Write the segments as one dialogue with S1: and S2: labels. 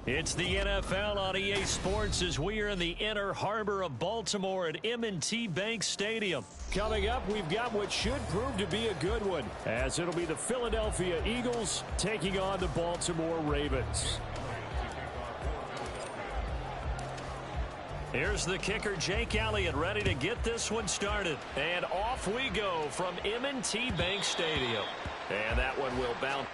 S1: It's the NFL on EA Sports as we are in the inner harbor of Baltimore at M&T Bank Stadium.
S2: Coming up, we've got what should prove to be a good one, as it'll be the Philadelphia Eagles taking on the Baltimore Ravens.
S1: Here's the kicker, Jake Elliott, ready to get this one started. And off we go from M&T Bank Stadium. And that one will bounce.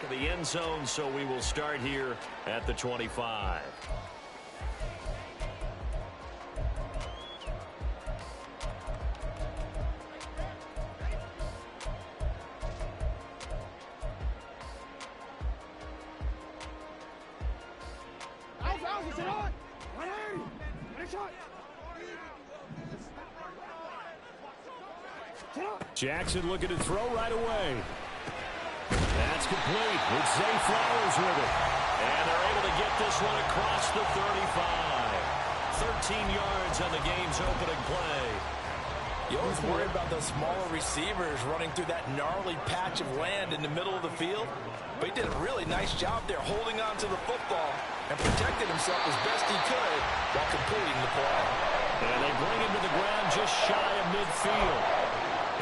S1: The end zone, so we will start here at the 25.
S2: Jackson looking to throw right away. That's complete with Zay Flowers with it.
S1: And they're able to get this one across the 35. 13 yards on the game's opening play.
S3: You always worry about those smaller receivers running through that gnarly patch of land in the middle of the field. But he did a really nice job there holding on to the football and protected himself as best he could while completing the play.
S1: And they bring him to the ground just shy of midfield.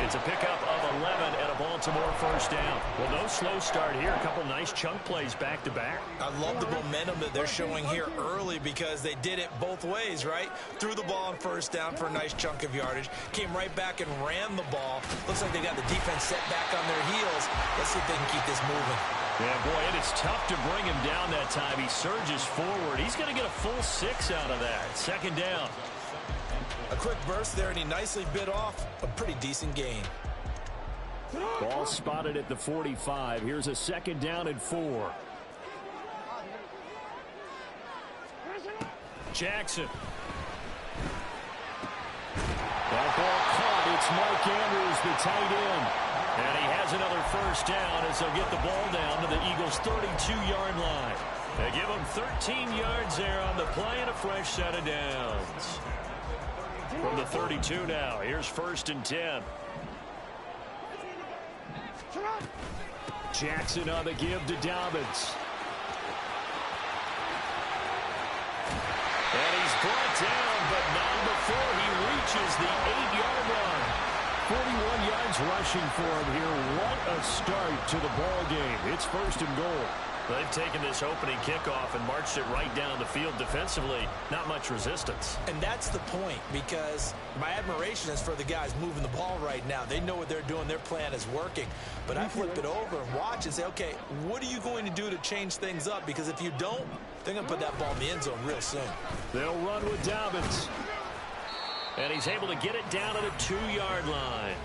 S1: It's a pickup of 11 and a Baltimore first down. Well, no slow start here. A couple nice chunk plays back-to-back.
S3: I love the momentum that they're showing here early because they did it both ways, right? Threw the ball on first down for a nice chunk of yardage. Came right back and ran the ball. Looks like they got the defense set back on their heels. Let's see if they can keep this moving.
S1: Yeah, boy, it is tough to bring him down that time. He surges forward. He's going to get a full 6 out of that. Second down.
S3: A quick burst there, and he nicely bit off a pretty decent gain.
S2: Ball spotted at the 45. Here's a second down and 4.
S1: Jackson.
S2: That ball caught. It's Mark Andrews, the tight end.
S1: And he has another first down as they'll get the ball down to the Eagles' 32-yard line. They give him 13 yards there on the play and a fresh set of downs. From the 32 now, here's first and 10.
S2: Jackson on the give to Dobbins.
S1: And he's brought down, but not before he reaches the 8-yard line.
S2: 41 yards rushing for him here. What a start to the ball game. It's first and goal.
S1: They've taken this opening kickoff and marched it right down the field defensively. Not much resistance.
S3: And that's the point, because my admiration is for the guys moving the ball right now. They know what they're doing. Their plan is working. But I flip it over and watch and say, okay, what are you going to do to change things up? Because if you don't, they're going to put that ball in the end zone real soon.
S2: They'll run with Dobbins.
S1: And he's able to get it down to the 2-yard line.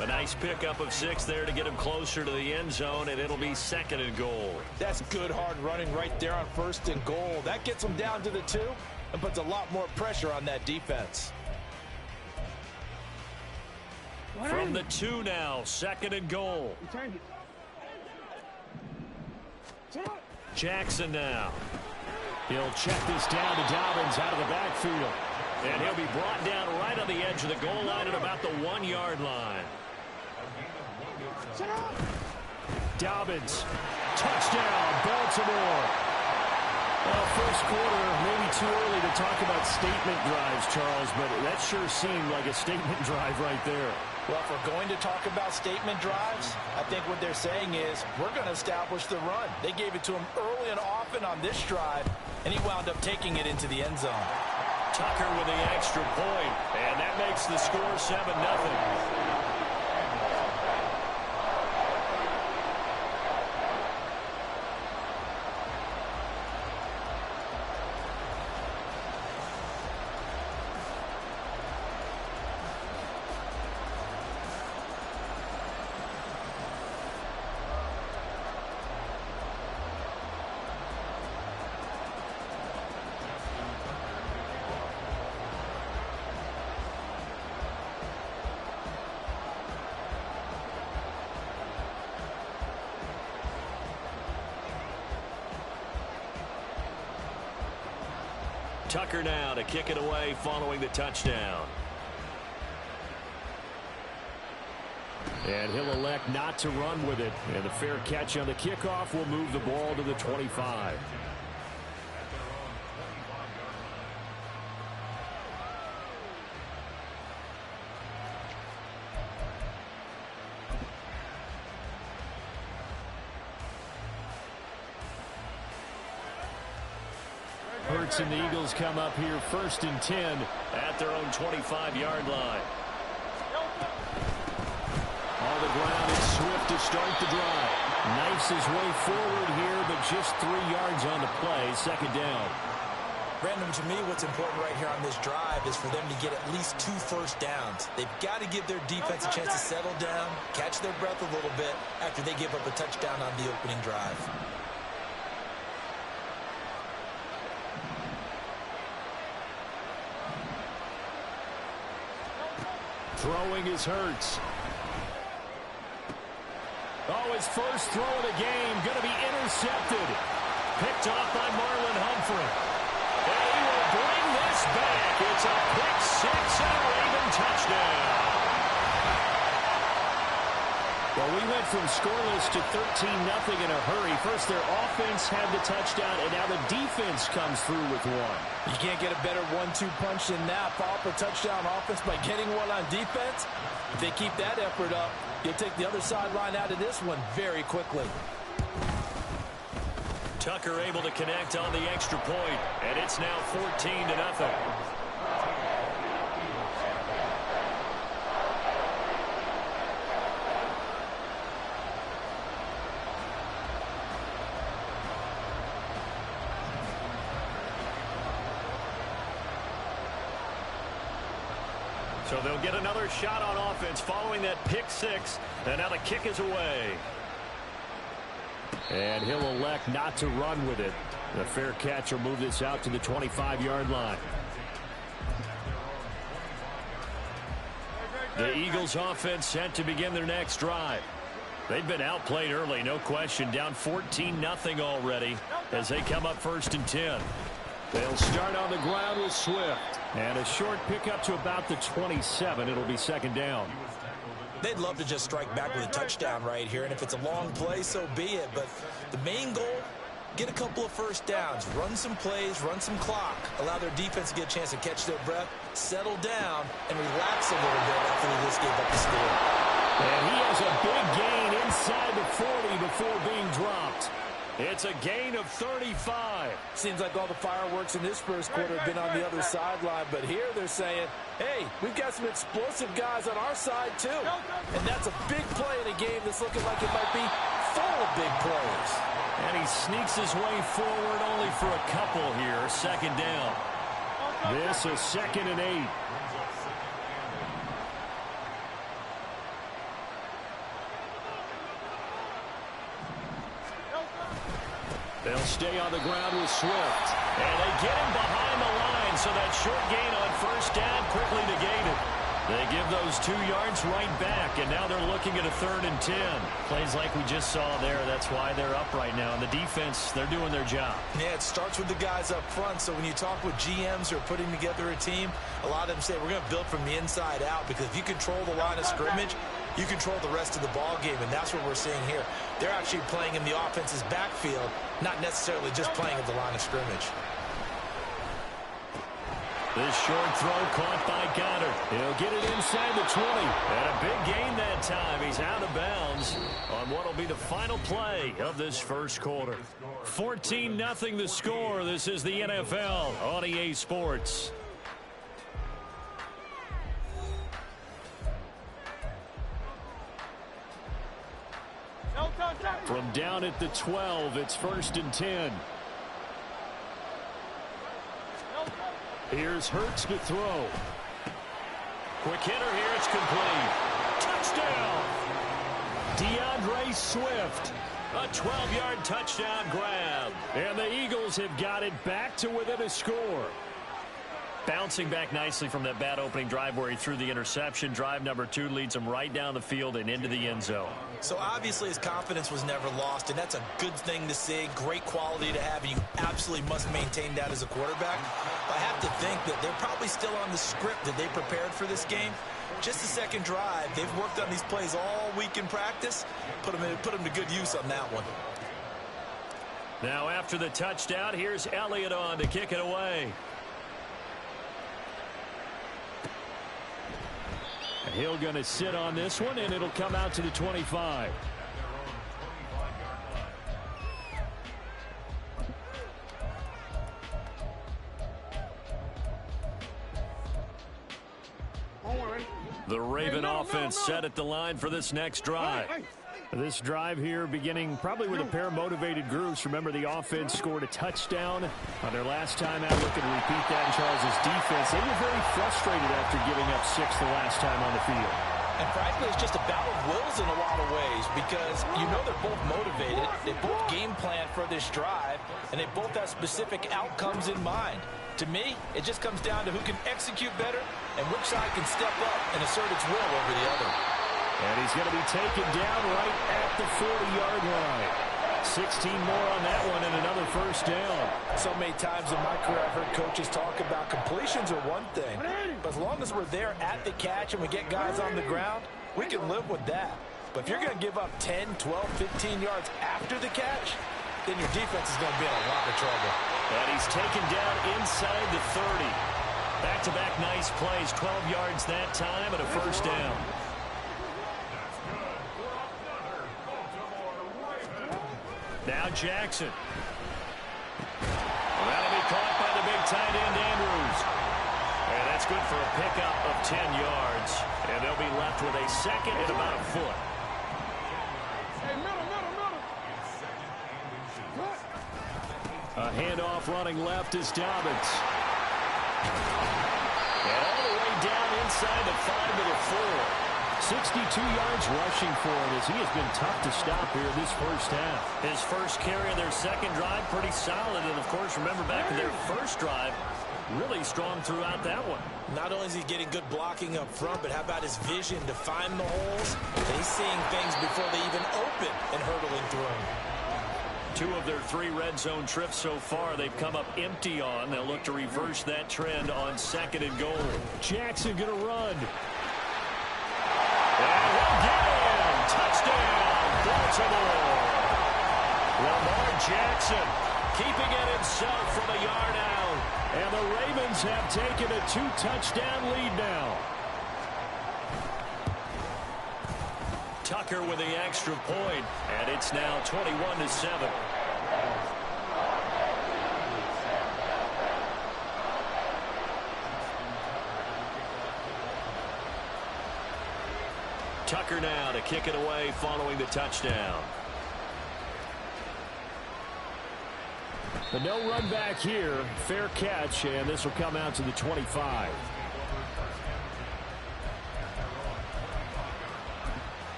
S1: A nice pickup of 6 there to get him closer to the end zone, and it'll be second and goal.
S3: That's good hard running right there on first and goal. That gets them down to the 2 and puts a lot more pressure on that defense.
S1: From the 2 now, second and goal. Jackson now.
S2: He'll check this down to Dobbins out of the backfield.
S1: And he'll be brought down right on the edge of the goal line at about the 1-yard line.
S2: Dobbins. Touchdown, Baltimore. Well, first quarter, maybe too early to talk about statement drives, Charles, but that sure seemed like a statement drive right there.
S3: Well, if we're going to talk about statement drives, I think what they're saying is we're going to establish the run. They gave it to him early and often on this drive, and he wound up taking it into the end zone.
S1: Tucker with the extra point, and that makes the score 7-0. Tucker now to kick it away following the touchdown.
S2: And he'll elect not to run with it. And the fair catch on the kickoff will move the ball to the 25. Hurts and the Eagles come up here first and 10
S1: at their own 25-yard line.
S2: On the ground, it's Swift to start the drive. Knifes his way forward here, but just 3 yards on the play. Second down.
S3: Brandon, to me, what's important right here on this drive is for them to get at least 2 first downs. They've got to give their defense a chance to settle down, catch their breath a little bit after they give up a touchdown on the opening drive.
S2: Throwing is Hurts. Oh, his first throw of the game going to be intercepted.
S1: Picked off by Marlon Humphrey. And he will bring this back. It's a pick 6 and a Raven touchdown.
S2: Well, we went from scoreless to 13-0 in a hurry. First, their offense had the touchdown, and now the defense comes through with one.
S3: You can't get a better 1-2 punch than that. Follow up a touchdown offense by getting one on defense. If they keep that effort up, you'll take the other sideline out of this one very quickly.
S1: Tucker able to connect on the extra point, and it's now 14-0. So they'll get another shot on offense following that pick six, and now the kick is away.
S2: And he'll elect not to run with it. The fair catch will move this out to the 25-yard line.
S1: The Eagles offense set to begin their next drive. They've been outplayed early, no question. Down 14-0 already as they come up 1st and 10.
S2: They'll start on the ground with Swift. And a short pickup to about the 27. It'll be 2nd down.
S3: They'd love to just strike back with a touchdown right here, and if it's a long play, so be it. But the main goal, get a couple of first downs, run some plays, run some clock, allow their defense to get a chance to catch their breath, settle down, and relax a little bit after they just gave up the score.
S2: And he has a big gain inside the 40 before being dropped.
S1: It's a gain of 35.
S3: Seems like all the fireworks in this first quarter have been on the other sideline, but here they're saying, hey, we've got some explosive guys on our side too. And that's a big play in a game that's looking like it might be full of big plays.
S1: And he sneaks his way forward only for a couple here. 2nd down.
S2: This is 2nd and 8.
S1: They'll stay on the ground with Swift. And they get him behind the line, so that short gain on 1st down quickly negated. They give those 2 yards right back, and now they're looking at a 3rd and 10. Plays like we just saw there. That's why they're up right now. And the defense, they're doing their job.
S3: Yeah, it starts with the guys up front. So when you talk with GMs who are putting together a team, a lot of them say we're going to build from the inside out, because if you control the line of scrimmage, you control the rest of the ball game, and that's what we're seeing here. They're actually playing in the offense's backfield, not necessarily just playing at the line of scrimmage.
S1: This short throw caught by Goddard. He'll get it inside the 20. And a big gain that time. He's out of bounds on what will be the final play of this first quarter. 14-0 the score. This is the NFL on EA Sports.
S2: From down at the 12, it's 1st and 10. Here's Hurts to throw.
S1: Quick hitter here. It's complete. Touchdown. DeAndre Swift. A 12-yard touchdown grab.
S2: And the Eagles have got it back to within a score.
S1: Bouncing back nicely from that bad opening drive where he threw the interception. Drive number 2 leads him right down the field and into the end zone.
S3: So obviously his confidence was never lost, and that's a good thing to see. Great quality to have, and you absolutely must maintain that as a quarterback. I have to think that they're probably still on the script that they prepared for this game. Just the second drive. They've worked on these plays all week in practice. Put them to good use on that one.
S1: Now after the touchdown, here's Elliott on to kick it away.
S2: He'll going to sit on this one, and it'll come out to the 25.
S1: The Raven offense set at the line for this next drive.
S2: This drive here beginning probably with a pair of motivated groups. Remember, the offense scored a touchdown on their last time out. Looking to repeat that in Charles' defense. They were very frustrated after giving up 6 the last time on the field.
S3: And frankly, it's just a battle of wills in a lot of ways, because you know they're both motivated. They both game plan for this drive, and they both have specific outcomes in mind. To me, it just comes down to who can execute better and which side can step up and assert its will over the other.
S2: And he's going to be taken down right at the 40-yard line. 16 more on that one and another first down.
S3: So many times in my career I've heard coaches talk about completions are one thing, but as long as we're there at the catch and we get guys on the ground, we can live with that. But if you're going to give up 10, 12, 15 yards after the catch, then your defense is going to be in a lot of trouble.
S1: And he's taken down inside the 30. Back-to-back nice plays, 12 yards that time and a first down. Now Jackson. That'll be caught by the big tight end, Andrews. And that's good for a pickup of 10 yards. And they'll be left with a second and about a foot.
S2: A handoff running left is Dobbins.
S1: And all the way down inside the 5 to the 4.
S2: 62 yards rushing for him as he has been tough to stop here this first half.
S1: His first carry of their second drive, pretty solid. And, of course, remember back to their first drive, really strong throughout that one.
S3: Not only is he getting good blocking up front, but how about his vision to find the holes? He's seeing things before they even open and hurdling through them.
S1: 2 of their 3 red zone trips so far they've come up empty on. They'll look to reverse that trend on second and goal.
S2: Jackson going to run.
S1: And he'll get in. Touchdown, Baltimore. Lamar Jackson keeping it himself from a yard out.
S2: And the Ravens have taken a 2-touchdown lead now.
S1: Tucker with the extra point, and it's now 21-7. Tucker now to kick it away following the touchdown.
S2: But no run back here. Fair catch, and this will come out to the 25.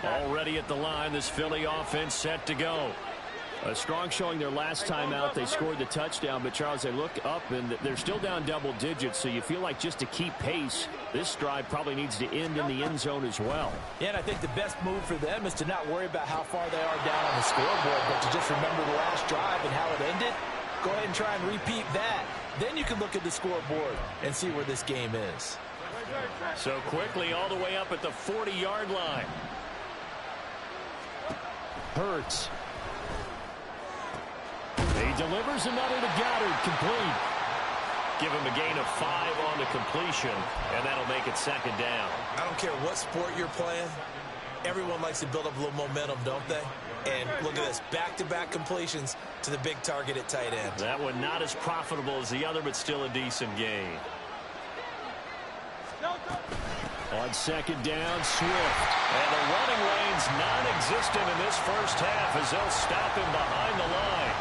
S1: Already at the line, this Philly offense set to go.
S2: A strong showing their last time out. They scored the touchdown, but Charles, they look up and they're still down double digits, so you feel like just to keep pace, this drive probably needs to end in the end zone as well.
S3: Yeah, and I think the best move for them is to not worry about how far they are down on the scoreboard, but to just remember the last drive and how it ended. Go ahead and try and repeat that. Then you can look at the scoreboard and see where this game is.
S1: So quickly all the way up at the 40-yard line.
S2: Hurts. He delivers another to Goddard, complete.
S1: Give him a gain of 5 on the completion, and that'll make it second down.
S3: I don't care what sport you're playing. Everyone likes to build up a little momentum, don't they? And look at this, back-to-back completions to the big target at tight end.
S1: That one not as profitable as the other, but still a decent gain.
S2: On second down, Swift.
S1: And the running lane's non-existent in this first half as they'll stop him behind the line.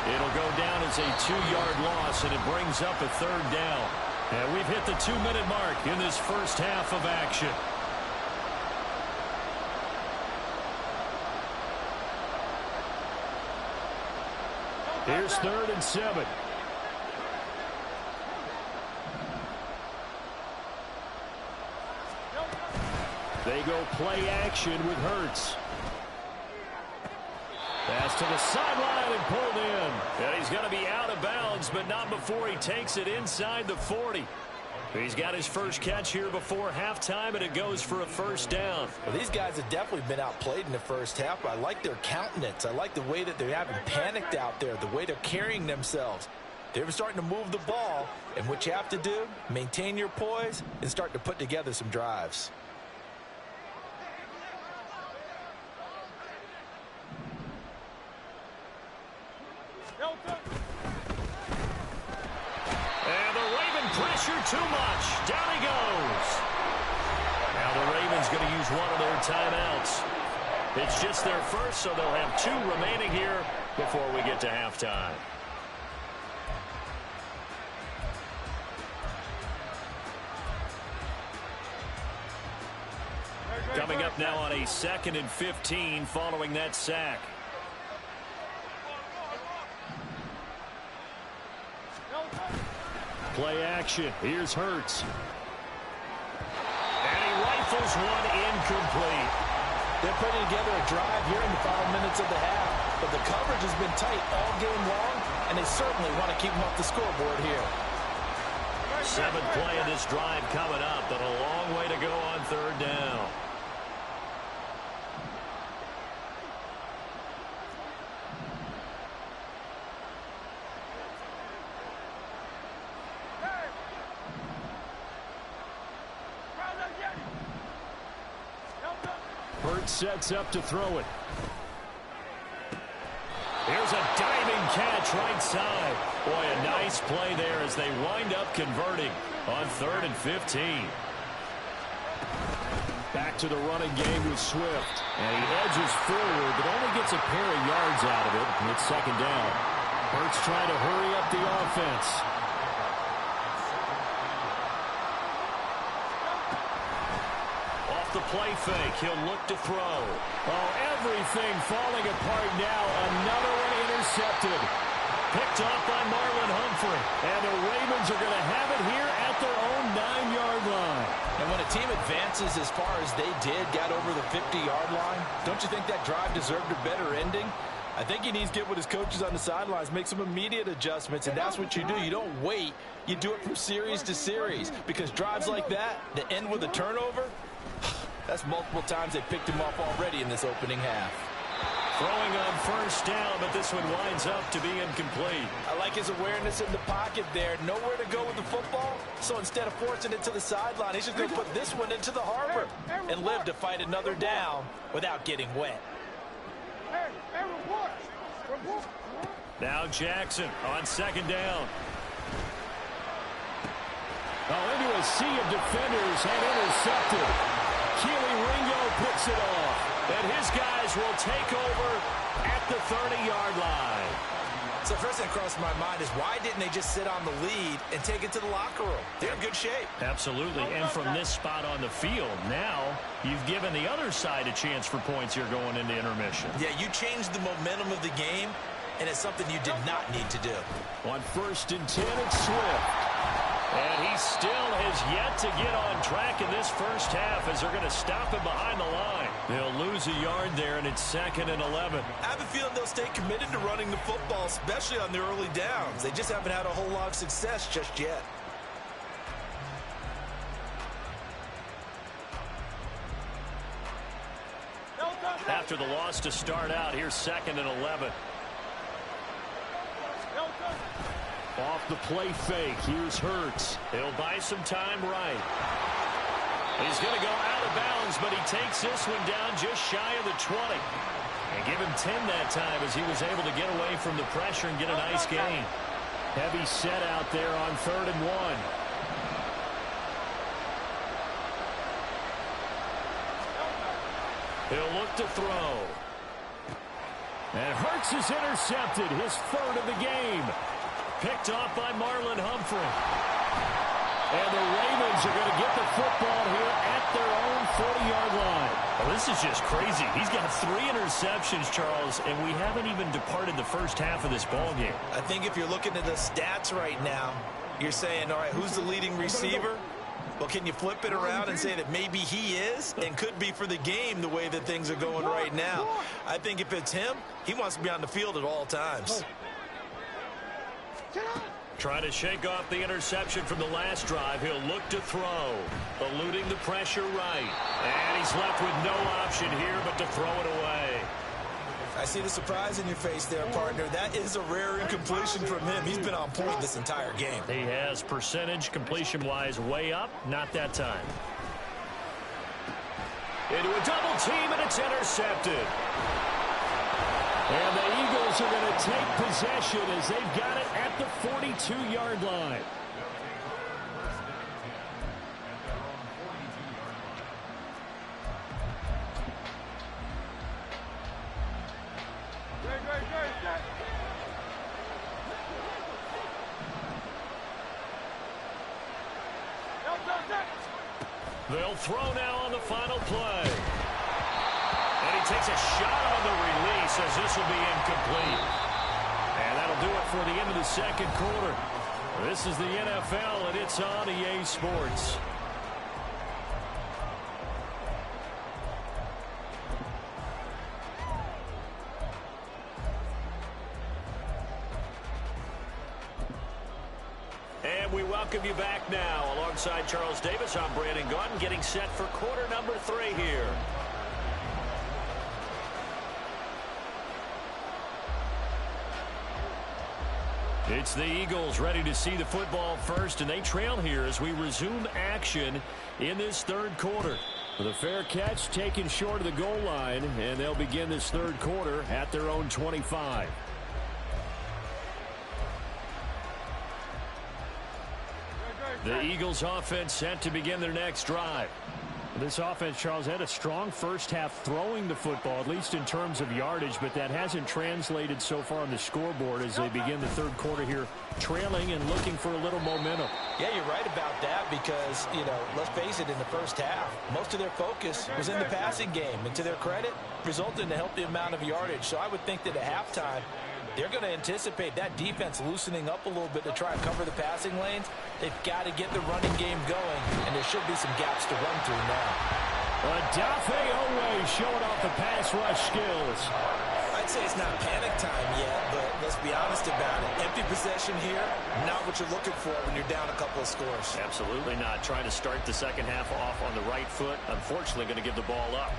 S1: It'll go down as a 2-yard loss, and it brings up a third down. And we've hit the 2-minute mark in this first half of action.
S2: Here's 3rd and 7. They go play action with Hurts. Pass to the sideline and pulled in.
S1: And he's going to be out of bounds, but not before he takes it inside the 40. He's got his first catch here before halftime, and it goes for a first down.
S3: Well, these guys have definitely been outplayed in the first half, but I like their countenance. I like the way that they haven't panicked out there, the way they're carrying themselves. They're starting to move the ball, and what you have to do, maintain your poise and start to put together some drives.
S1: And the Raven pressure too much. Down he goes. Now the Ravens going to use one of their timeouts. It's just their first, so they'll have 2 remaining here before we get to halftime. Coming up now on a 2nd and 15 following that sack.
S2: Play action. Here's Hurts.
S1: And he rifles one incomplete.
S3: They're putting together a drive here in the final minutes of the half, but the coverage has been tight all game long, and they certainly want to keep them off the scoreboard here.
S1: 7th play of this drive coming up, but a long way to go on 3rd down.
S2: Hurts sets up to throw it.
S1: Here's a diving catch right side. Boy, a nice play there as they wind up converting on 3rd and 15.
S2: Back to the running game with Swift. And he edges forward, but only gets a pair of yards out of it. And it's 2nd down. Hurts trying to hurry up the offense.
S1: Off the play fake, he'll look to throw.
S2: Oh, everything falling apart now. Another one intercepted.
S1: Picked off by Marlon Humphrey.
S2: And the Ravens are going to have it here at their own 9-yard line.
S3: And when a team advances as far as they did, got over the 50-yard line, don't you think that drive deserved a better ending? I think he needs to get with his coaches on the sidelines, make some immediate adjustments, and that's what you do. You don't wait. You do it from series to series, because drives like that end with a turnover, that's multiple times they picked him off already in this opening half.
S1: Throwing on 1st down, but this one winds up to be incomplete.
S3: I like his awareness in the pocket there. Nowhere to go with the football, so instead of forcing it to the sideline, he's just going to put this one into the harbor and live to fight another down without getting wet.
S1: Now Jackson on 2nd down.
S2: Into a sea of defenders and intercepted. Keely Ringo puts it off.
S1: And his guys will take over at the 30-yard line.
S3: So first thing that crossed my mind is why didn't they just sit on the lead and take it to the locker room? They're in good shape.
S1: Absolutely. And from this spot on the field, now you've given the other side a chance for points here going into intermission.
S3: Yeah, you changed the momentum of the game, and it's something you did not need to do.
S2: On 1st and 10, it's Swift.
S1: And he still has yet to get on track in this first half as they're going to stop him behind the line. They'll lose a yard there, and it's 2nd and 11.
S3: I have a feeling they'll stay committed to running the football, especially on their early downs. They just haven't had a whole lot of success just yet.
S1: After the loss to start out, here's 2nd and 11.
S2: Off the play fake, here's Hurts.
S1: He'll buy some time right. He's going to go out of bounds, but he takes this one down just shy of the 20. And give him 10 that time as he was able to get away from the pressure and get a nice gain.
S2: Heavy set out there on 3rd and 1.
S1: He'll look to throw.
S2: And Hurts is intercepted, his 3rd of the game.
S1: Picked off by Marlon Humphrey.
S2: And the Ravens are going to get the football here at their own 40-yard line.
S1: Well, this is just crazy. He's got 3 interceptions, Charles, and we haven't even departed the first half of this ballgame.
S3: I think if you're looking at the stats right now, you're saying, all right, who's the leading receiver? Well, can you flip it around and say that maybe he is and could be for the game the way that things are going right now? I think if it's him, he wants to be on the field at all times.
S1: Trying to shake off the interception from the last drive. He'll look to throw. Eluding the pressure right. And he's left with no option here but to throw it away.
S3: I see the surprise in your face there, partner. That is a rare incompletion from him. He's been on point this entire game.
S1: He has percentage completion-wise way up. Not that time. Into a double team, and it's intercepted.
S2: And the Eagles are going to take possession as they've got it at the 42-yard line.
S1: They'll throw now on the final play. And he takes a shot on the release as this will be incomplete. And that'll do it for the end of the second quarter. This is the NFL, and it's on EA Sports. And we welcome you back now. Alongside Charles Davis, I'm Brandon Gaudin, getting set for quarter number 3 here. It's the Eagles ready to see the football first, and they trail here as we resume action in this third quarter. The fair catch taken short of the goal line, and they'll begin this third quarter at their own 25. The Eagles offense set to begin their next drive.
S2: This offense, Charles, had a strong first half throwing the football, at least in terms of yardage, but that hasn't translated so far on the scoreboard as they begin the third quarter here, trailing and looking for a little momentum.
S3: Yeah, you're right about that because, let's face it, in the first half, most of their focus was in the passing game. And to their credit, resulted in a healthy amount of yardage. So I would think that at halftime, they're going to anticipate that defense loosening up a little bit to try and cover the passing lanes. They've got to get the running game going, and there should be some gaps to run through now.
S2: Odafe Oweh showing off the pass rush skills.
S3: I'd say it's not panic time yet, but let's be honest about it. Empty possession here, not what you're looking for when you're down a couple of scores.
S1: Absolutely not. Trying to start the second half off on the right foot. Unfortunately, going to give the ball up.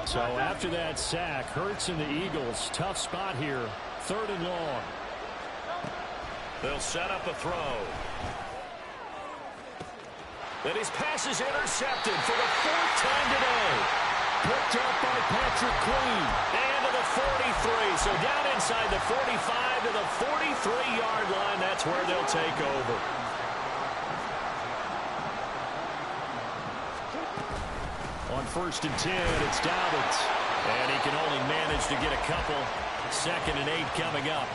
S2: So after that sack, Hurts and the Eagles, tough spot here, 3rd and long.
S1: They'll set up a throw. And his pass is intercepted for the 4th time today.
S2: Picked up by Patrick Queen.
S1: And to the 43. So down inside the 45 to the 43-yard line. That's where they'll take over.
S2: On 1st and 10, it's Dobbins.
S1: And he can only manage to get a couple. 2nd and 8 coming up.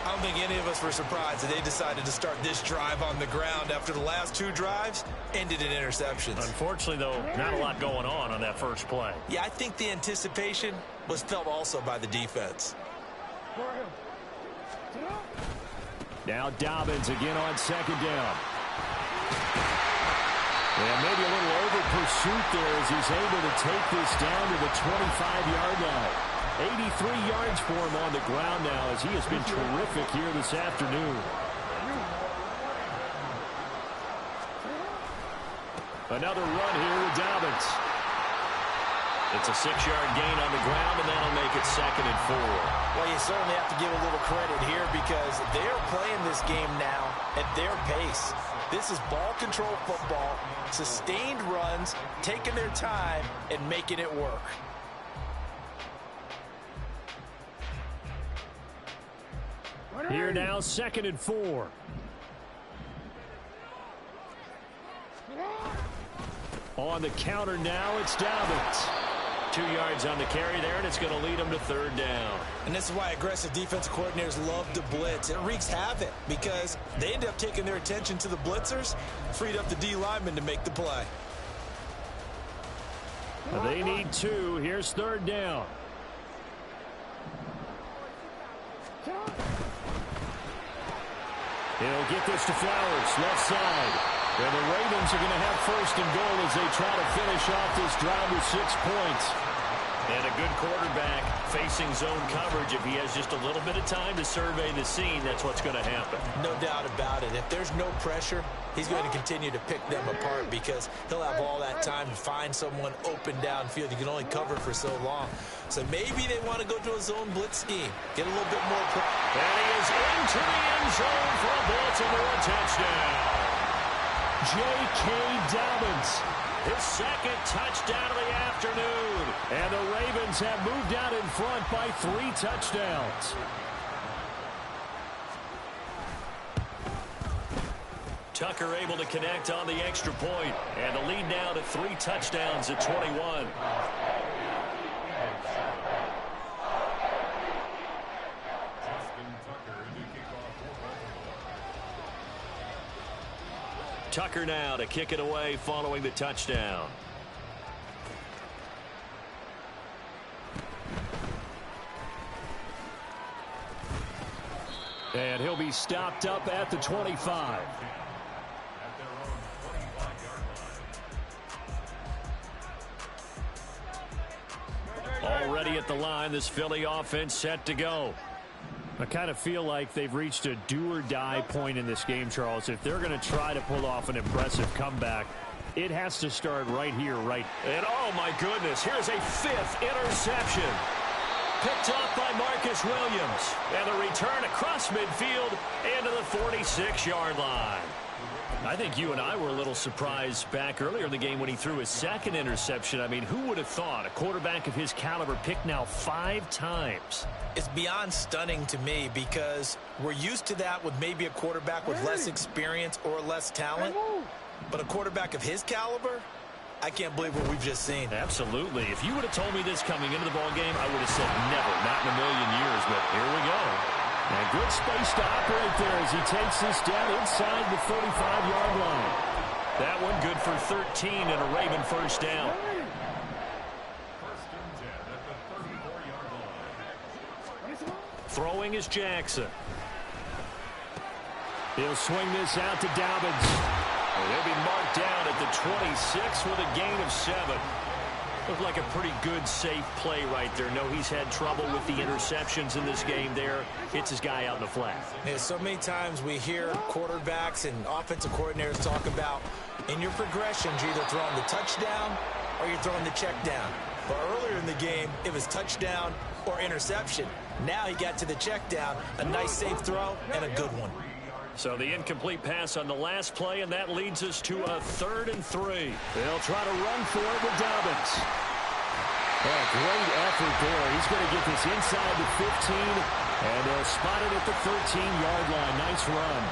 S3: I don't think any of us were surprised that they decided to start this drive on the ground after the last 2 drives ended in interceptions.
S1: Unfortunately, though, not a lot going on that first play.
S3: Yeah, I think the anticipation was felt also by the defense.
S2: Now Dobbins again on 2nd down. And maybe a little over pursuit there as he's able to take this down to the 25-yard line. 83 yards for him on the ground now as he has been terrific here this afternoon. Another run here with Dobbins.
S1: It's a 6-yard gain on the ground, and that'll make it 2nd and 4.
S3: Well, you certainly have to give a little credit here because they're playing this game now at their pace. This is ball control football, sustained runs, taking their time, and making it work.
S2: Here now, 2nd and 4. On the counter now, it's Dobbins.
S1: 2 yards on the carry there, and it's going to lead them to 3rd down.
S3: And this is why aggressive defensive coordinators love to blitz. It wreaks havoc because they end up taking their attention to the blitzers, freed up the D lineman to make the play.
S2: They need 2. Here's 3rd down. He'll get this to Flowers, left side. And the Ravens are going to have 1st and goal as they try to finish off this drive with 6 points.
S1: And a good quarterback facing zone coverage. If he has just a little bit of time to survey the scene, that's what's going to happen.
S3: No doubt about it. If there's no pressure, he's going to continue to pick them apart because he'll have all that time to find someone open downfield. You can only cover for so long. So maybe they want to go to a zone blitz scheme. Get a little bit more.
S1: And he is into the end zone for a Baltimore touchdown.
S2: J.K. Dobbins.
S1: His 2nd touchdown of the afternoon.
S2: And the Ravens have moved out in front by 3 touchdowns.
S1: Tucker able to connect on the extra point. And the lead now to 3 touchdowns at 21. Tucker now to kick it away following the touchdown.
S2: And he'll be stopped up at the 25.
S1: ready at the line. This Philly offense set to go.
S2: I kind of feel like they've reached a do-or-die point in this game, Charles. If they're going to try to pull off an impressive comeback, it has to start right here, right.
S1: And oh my goodness, here's a 5th interception. Picked up by Marcus Williams. And the return across midfield into the 46-yard line. I think you and I were a little surprised back earlier in the game when he threw his 2nd interception. I mean, who would have thought a quarterback of his caliber picked now 5 times?
S3: It's beyond stunning to me because we're used to that with maybe a quarterback with less experience or less talent. But a quarterback of his caliber, I can't believe what we've just seen.
S1: Absolutely. If you would have told me this coming into the ball game, I would have said never, not in a million years. But here we go.
S2: And good space to operate there as he takes this down inside the 35-yard line.
S1: That one good for 13 and a Raven first down. Throwing is Jackson.
S2: He'll swing this out to Dobbins.
S1: They'll be marked down at the 26 with a gain of 7. Looked like a pretty good, safe play right there. No, he's had trouble with the interceptions in this game there. Hits his guy out in the flat.
S3: Yeah, so many times we hear quarterbacks and offensive coordinators talk about in your progressions, you're either throwing the touchdown or you're throwing the check down. But earlier in the game, it was touchdown or interception. Now he got to the check down, a nice safe throw, and a good one.
S1: So the incomplete pass on the last play, and that leads us to a 3rd and 3.
S2: They'll try to run for it with Dobbins. Oh, great effort there. He's going to get this inside the 15, and they'll spot it at the 13-yard line. Nice run.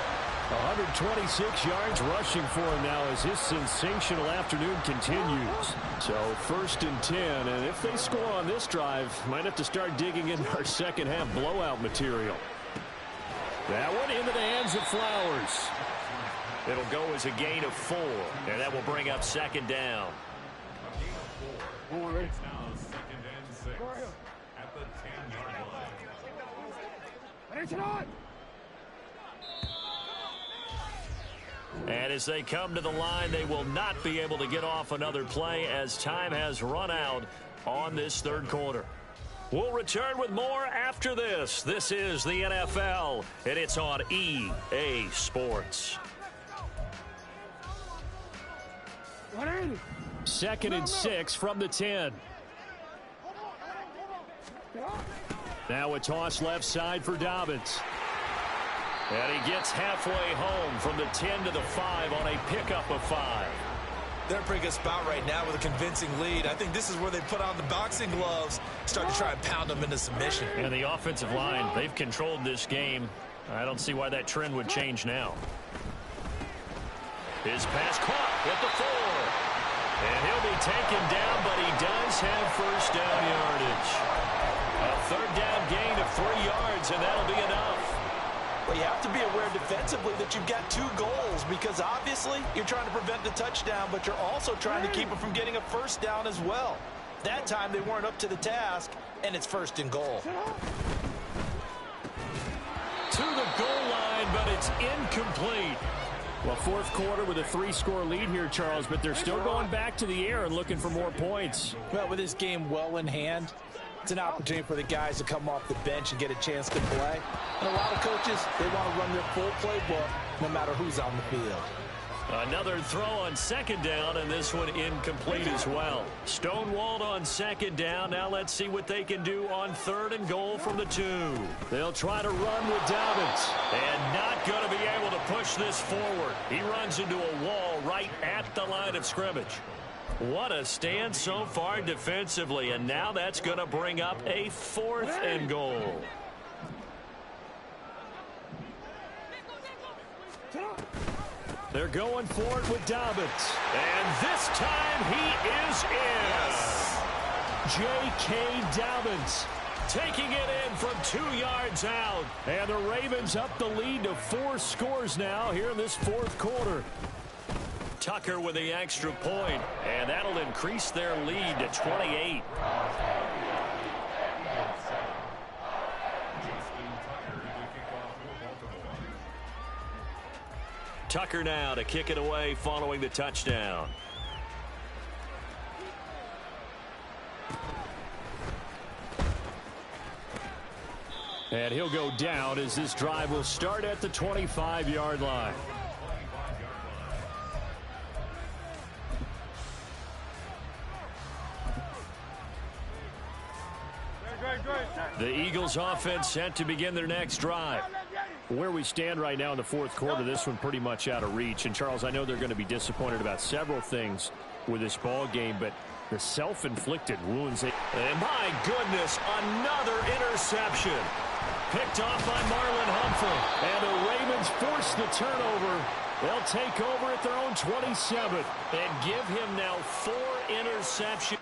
S2: 126 yards rushing for him now as his sensational afternoon continues. So 1st and 10, and if they score on this drive, might have to start digging in our second-half blowout material. That one into the hands of Flowers.
S1: It'll go as a gain of 4, and that will bring up 2nd down. And as they come to the line, they will not be able to get off another play as time has run out on this 3rd quarter. We'll return with more after this. This is the NFL, and it's on EA Sports.
S2: 2nd and 6 from the 10. Now a toss left side for Dobbins.
S1: And he gets halfway home from the 10 to the 5 on a pickup of 5.
S3: They're in a pretty good spot right now with a convincing lead. I think this is where they put on the boxing gloves, start to try and pound them into submission.
S1: And the offensive line, they've controlled this game. I don't see why that trend would change now. His pass caught at the 4. And he'll be taken down, but he does have first down yardage. A 3rd down gain of 3 yards, and that'll be enough.
S3: Well, you have to be aware defensively that you've got 2 goals because obviously you're trying to prevent the touchdown, but you're also trying to keep it from getting a first down as well. That time they weren't up to the task, and it's 1st and goal.
S1: To the goal line, but it's incomplete.
S2: Well, 4th quarter with a 3-score lead here, Charles, but they're still going back to the air and looking for more points.
S3: Well, with this game well in hand, it's an opportunity for the guys to come off the bench and get a chance to play. And a lot of coaches, they want to run their full playbook no matter who's on the field.
S1: Another throw on 2nd down, and this one incomplete as well. Stonewalled on 2nd down. Now let's see what they can do on 3rd and goal from the 2.
S2: They'll try to run with Dobbins.
S1: And not going to be able to push this forward. He runs into a wall right at the line of scrimmage. What a stand so far defensively, and now that's going to bring up a 4th and goal.
S2: They're going for it with Dobbins.
S1: And this time he is in.
S2: Yes. J.K. Dobbins taking it in from 2 yards out. And the Ravens up the lead to 4 scores now here in this 4th quarter.
S1: Tucker with the extra point, and that'll increase their lead to 28. Tucker now to kick it away following the touchdown.
S2: And he'll go down as this drive will start at the 25-yard line. The Eagles offense set to begin their next drive. Where we stand right now in the fourth quarter, this one pretty much out of reach. And, Charles, I know they're going to be disappointed about several things with this ball game, but the self-inflicted wounds.
S1: And my goodness, another interception. Picked off by Marlon Humphrey.
S2: And the Ravens force the turnover. They'll take over at their own 27.
S1: And give him now 4 interceptions.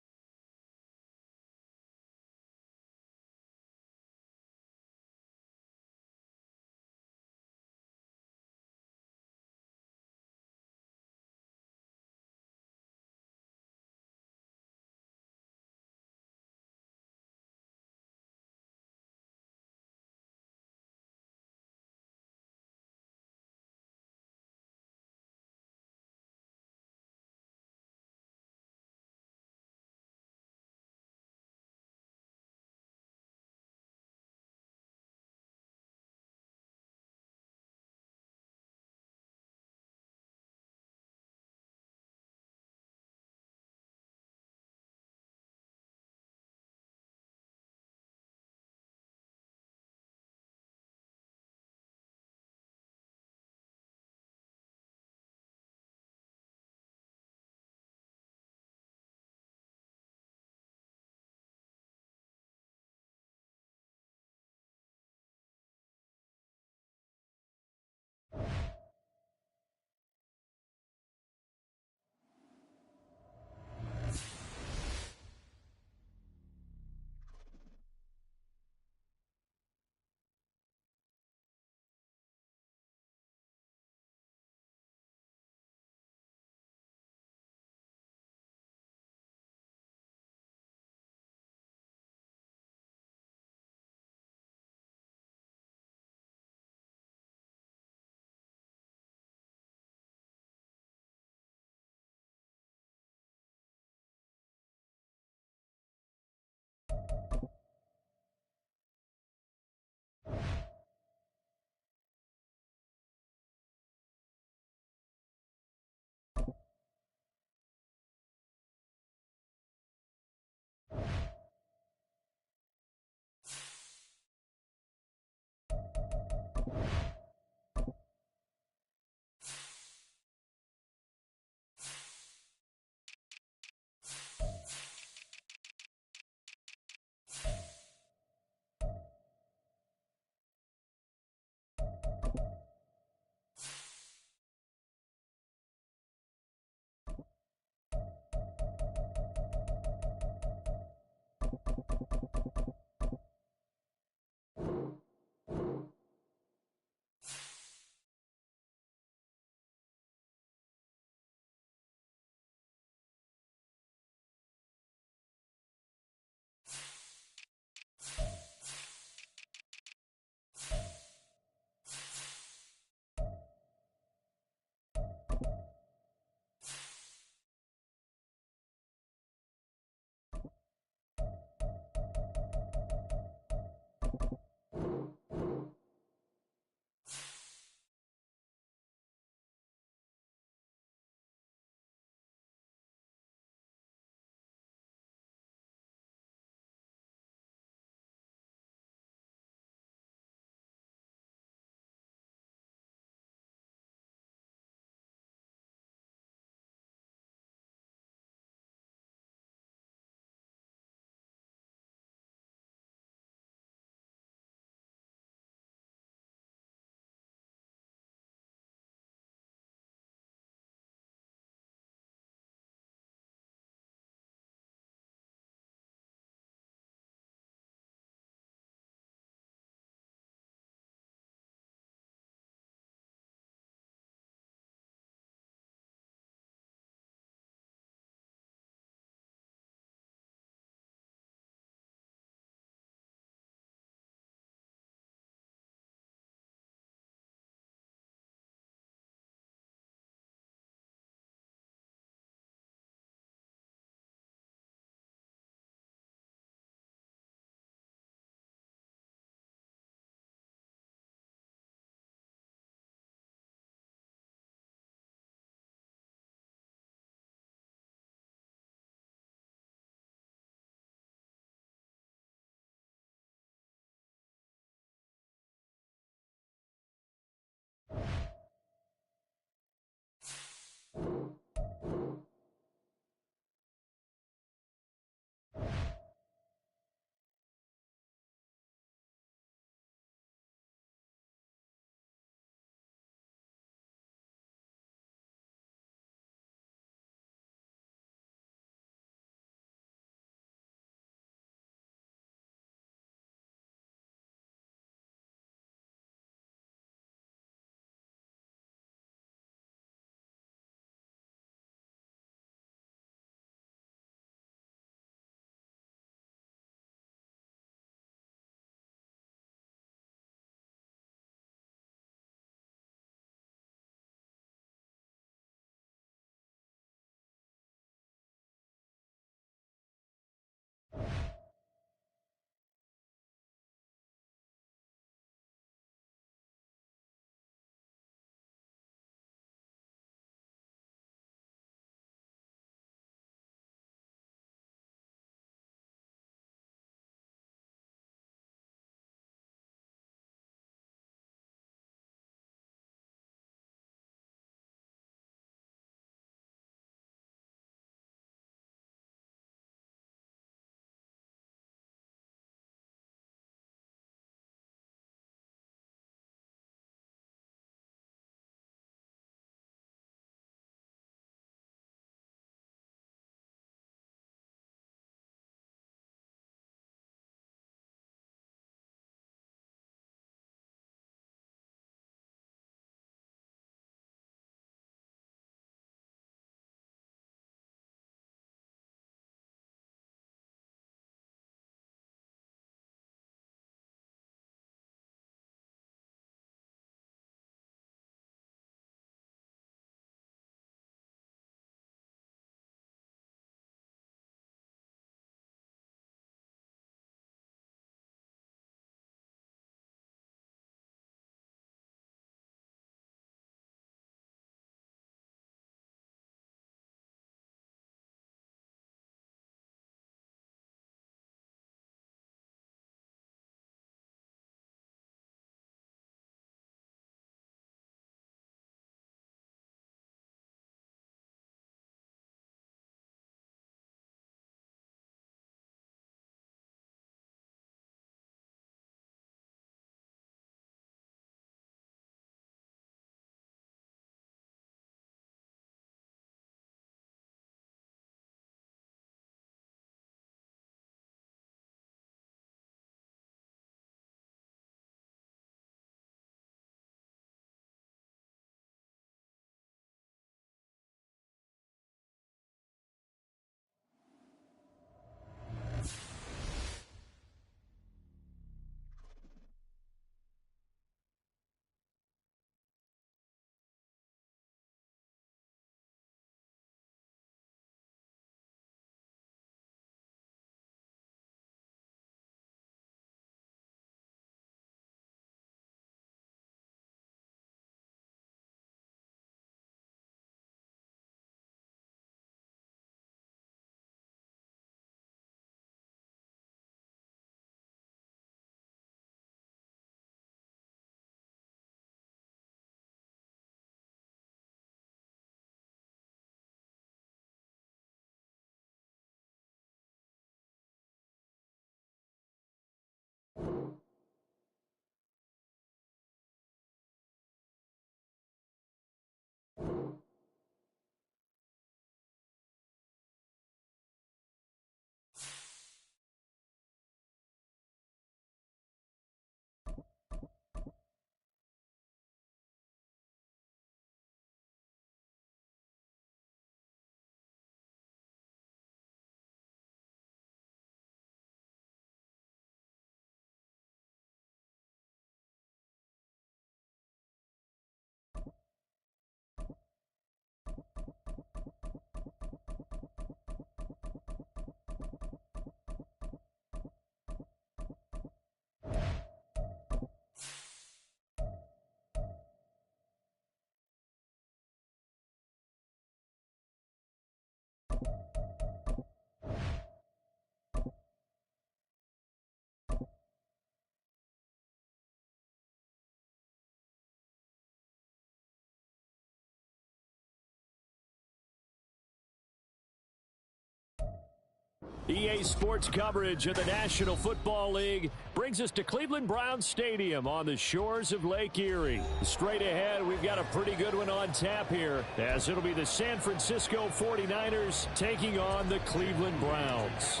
S2: EA Sports coverage of the National Football League brings us to Cleveland Browns Stadium on the shores of Lake Erie. Straight ahead, we've got a pretty good one on tap here, as it'll be the San Francisco 49ers taking on the Cleveland Browns.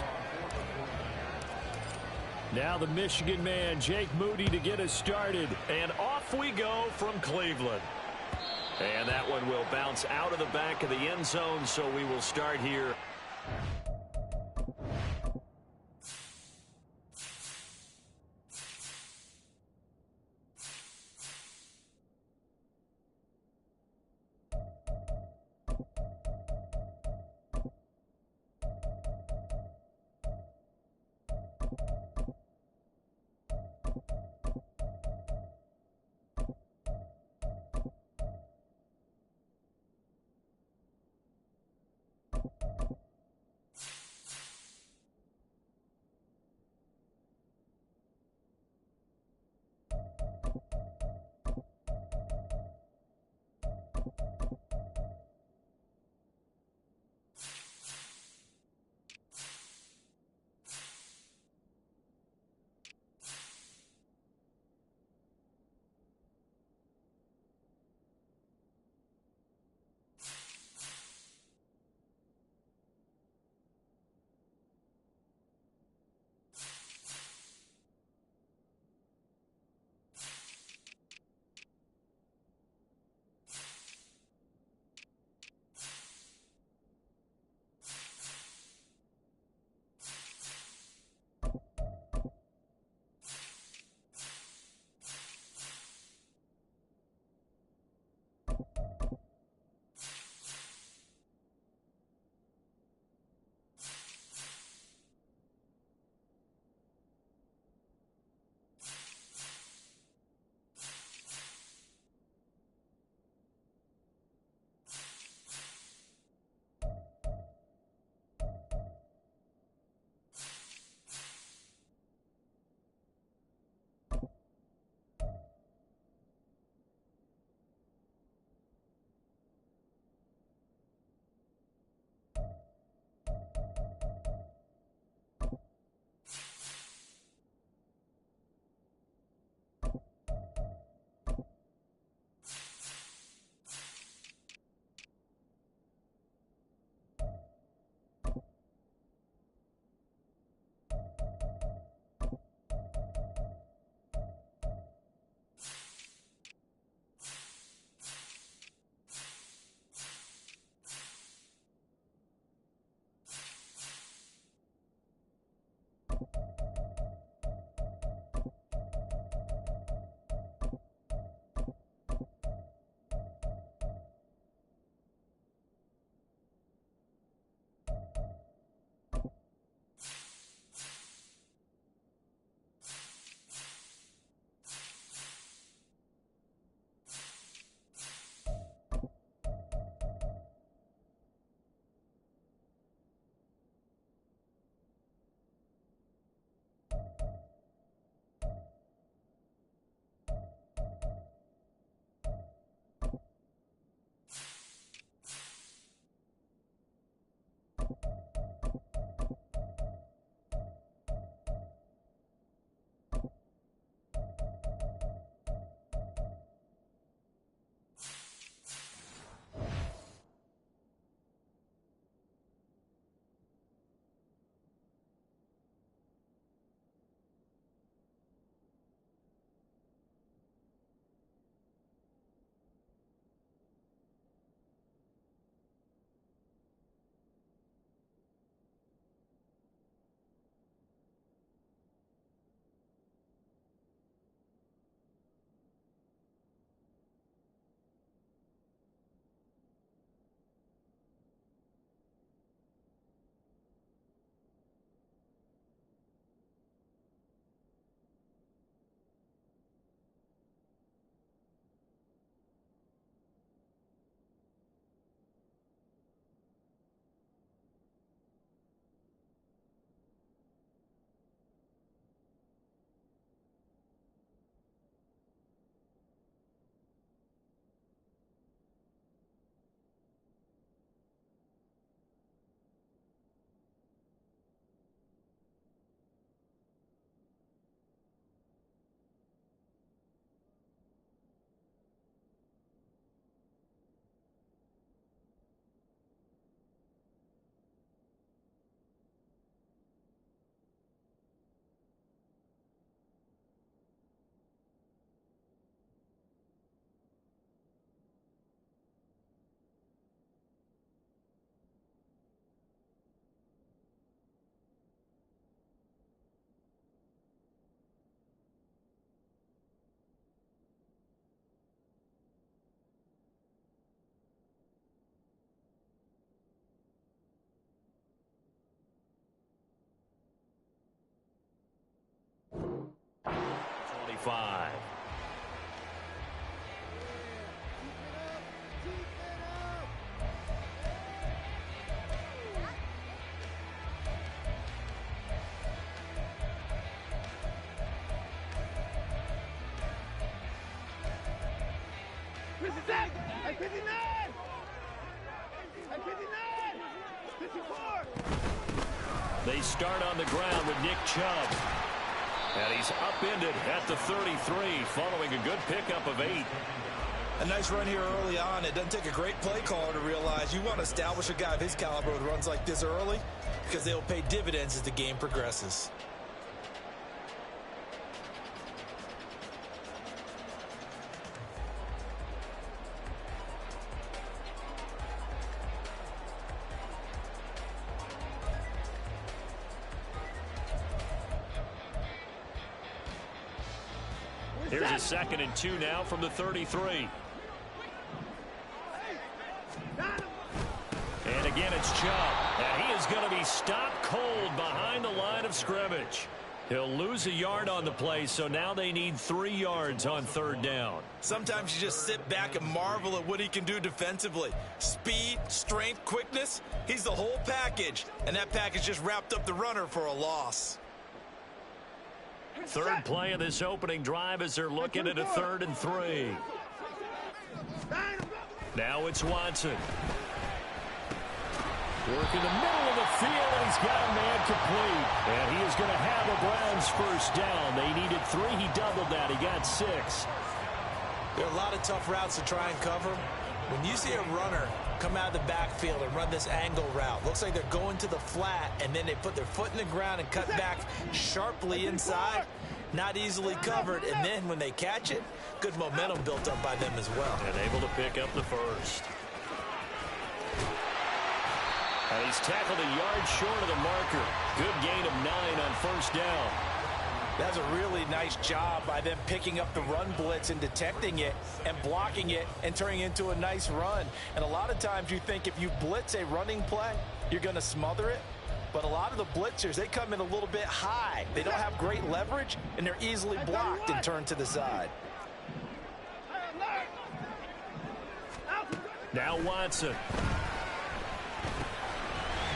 S2: Now the Michigan man, Jake Moody, to get us started.
S1: And off we go from Cleveland. And that one will bounce out of the back of the end zone, so we will start here. 35. They start on the ground with Nick Chubb. And he's upended at the 33 following a good pickup of 8.
S3: A nice run here early on. It doesn't take a great play caller to realize you want to establish a guy of his caliber with runs like this early because they'll pay dividends as the game progresses.
S1: Here's a 2nd and 2 now from the 33. And again, it's Chubb. And he is going to be stopped cold behind the line of scrimmage. He'll lose a yard on the play, so now they need 3 yards on 3rd down.
S3: Sometimes you just sit back and marvel at what he can do defensively. Speed, strength, quickness. He's the whole package. And that package just wrapped up the runner for a loss.
S1: 3rd play of this opening drive as they're looking at a 3rd and 3. Now it's Watson. Working the middle of the field, and he's got a man complete. And he is going to have a Browns first down. They needed 3. He doubled that. He got 6.
S3: There are a lot of tough routes to try and cover. When you see a runner come out of the backfield and run this angle route, looks like they're going to the flat, and then they put their foot in the ground and cut back sharply inside. Not easily covered, and then when they catch it, good momentum built up by them as well.
S1: And able to pick up the first. And he's tackled a yard short of the marker. Good gain of 9 on 1st down.
S3: That's a really nice job by them picking up the run blitz and detecting it and blocking it and turning it into a nice run. And a lot of times you think if you blitz a running play, you're going to smother it. But a lot of the blitzers, they come in a little bit high. They don't have great leverage, and they're easily blocked and turned to the side.
S1: Now Watson.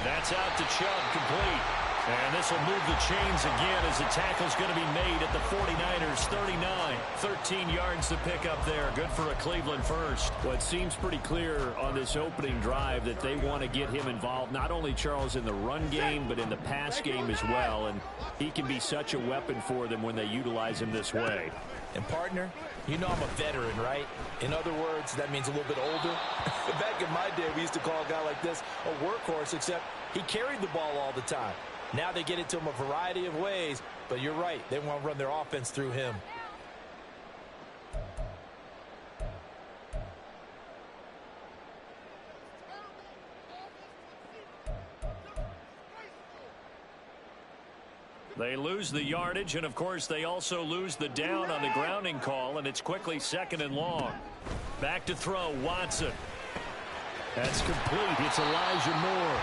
S1: That's out to Chubb, complete. And this will move the chains again as the tackle's going to be made at the 49ers 39. 13 yards to pick up there. Good for a Cleveland first.
S2: Well, it seems pretty clear on this opening drive that they want to get him involved, not only, Charles, in the run game, but in the pass game as well. And he can be such a weapon for them when they utilize him this way.
S3: And, partner, you know I'm a veteran, right? In other words, that means a little bit older. Back in my day, we used to call a guy like this a workhorse, except he carried the ball all the time. Now they get it to him a variety of ways, but you're right. They want to run their offense through him.
S1: They lose the yardage, and, of course, they also lose the down on the grounding call, and it's quickly 2nd and long. Back to throw, Watson. That's complete. It's Elijah Moore.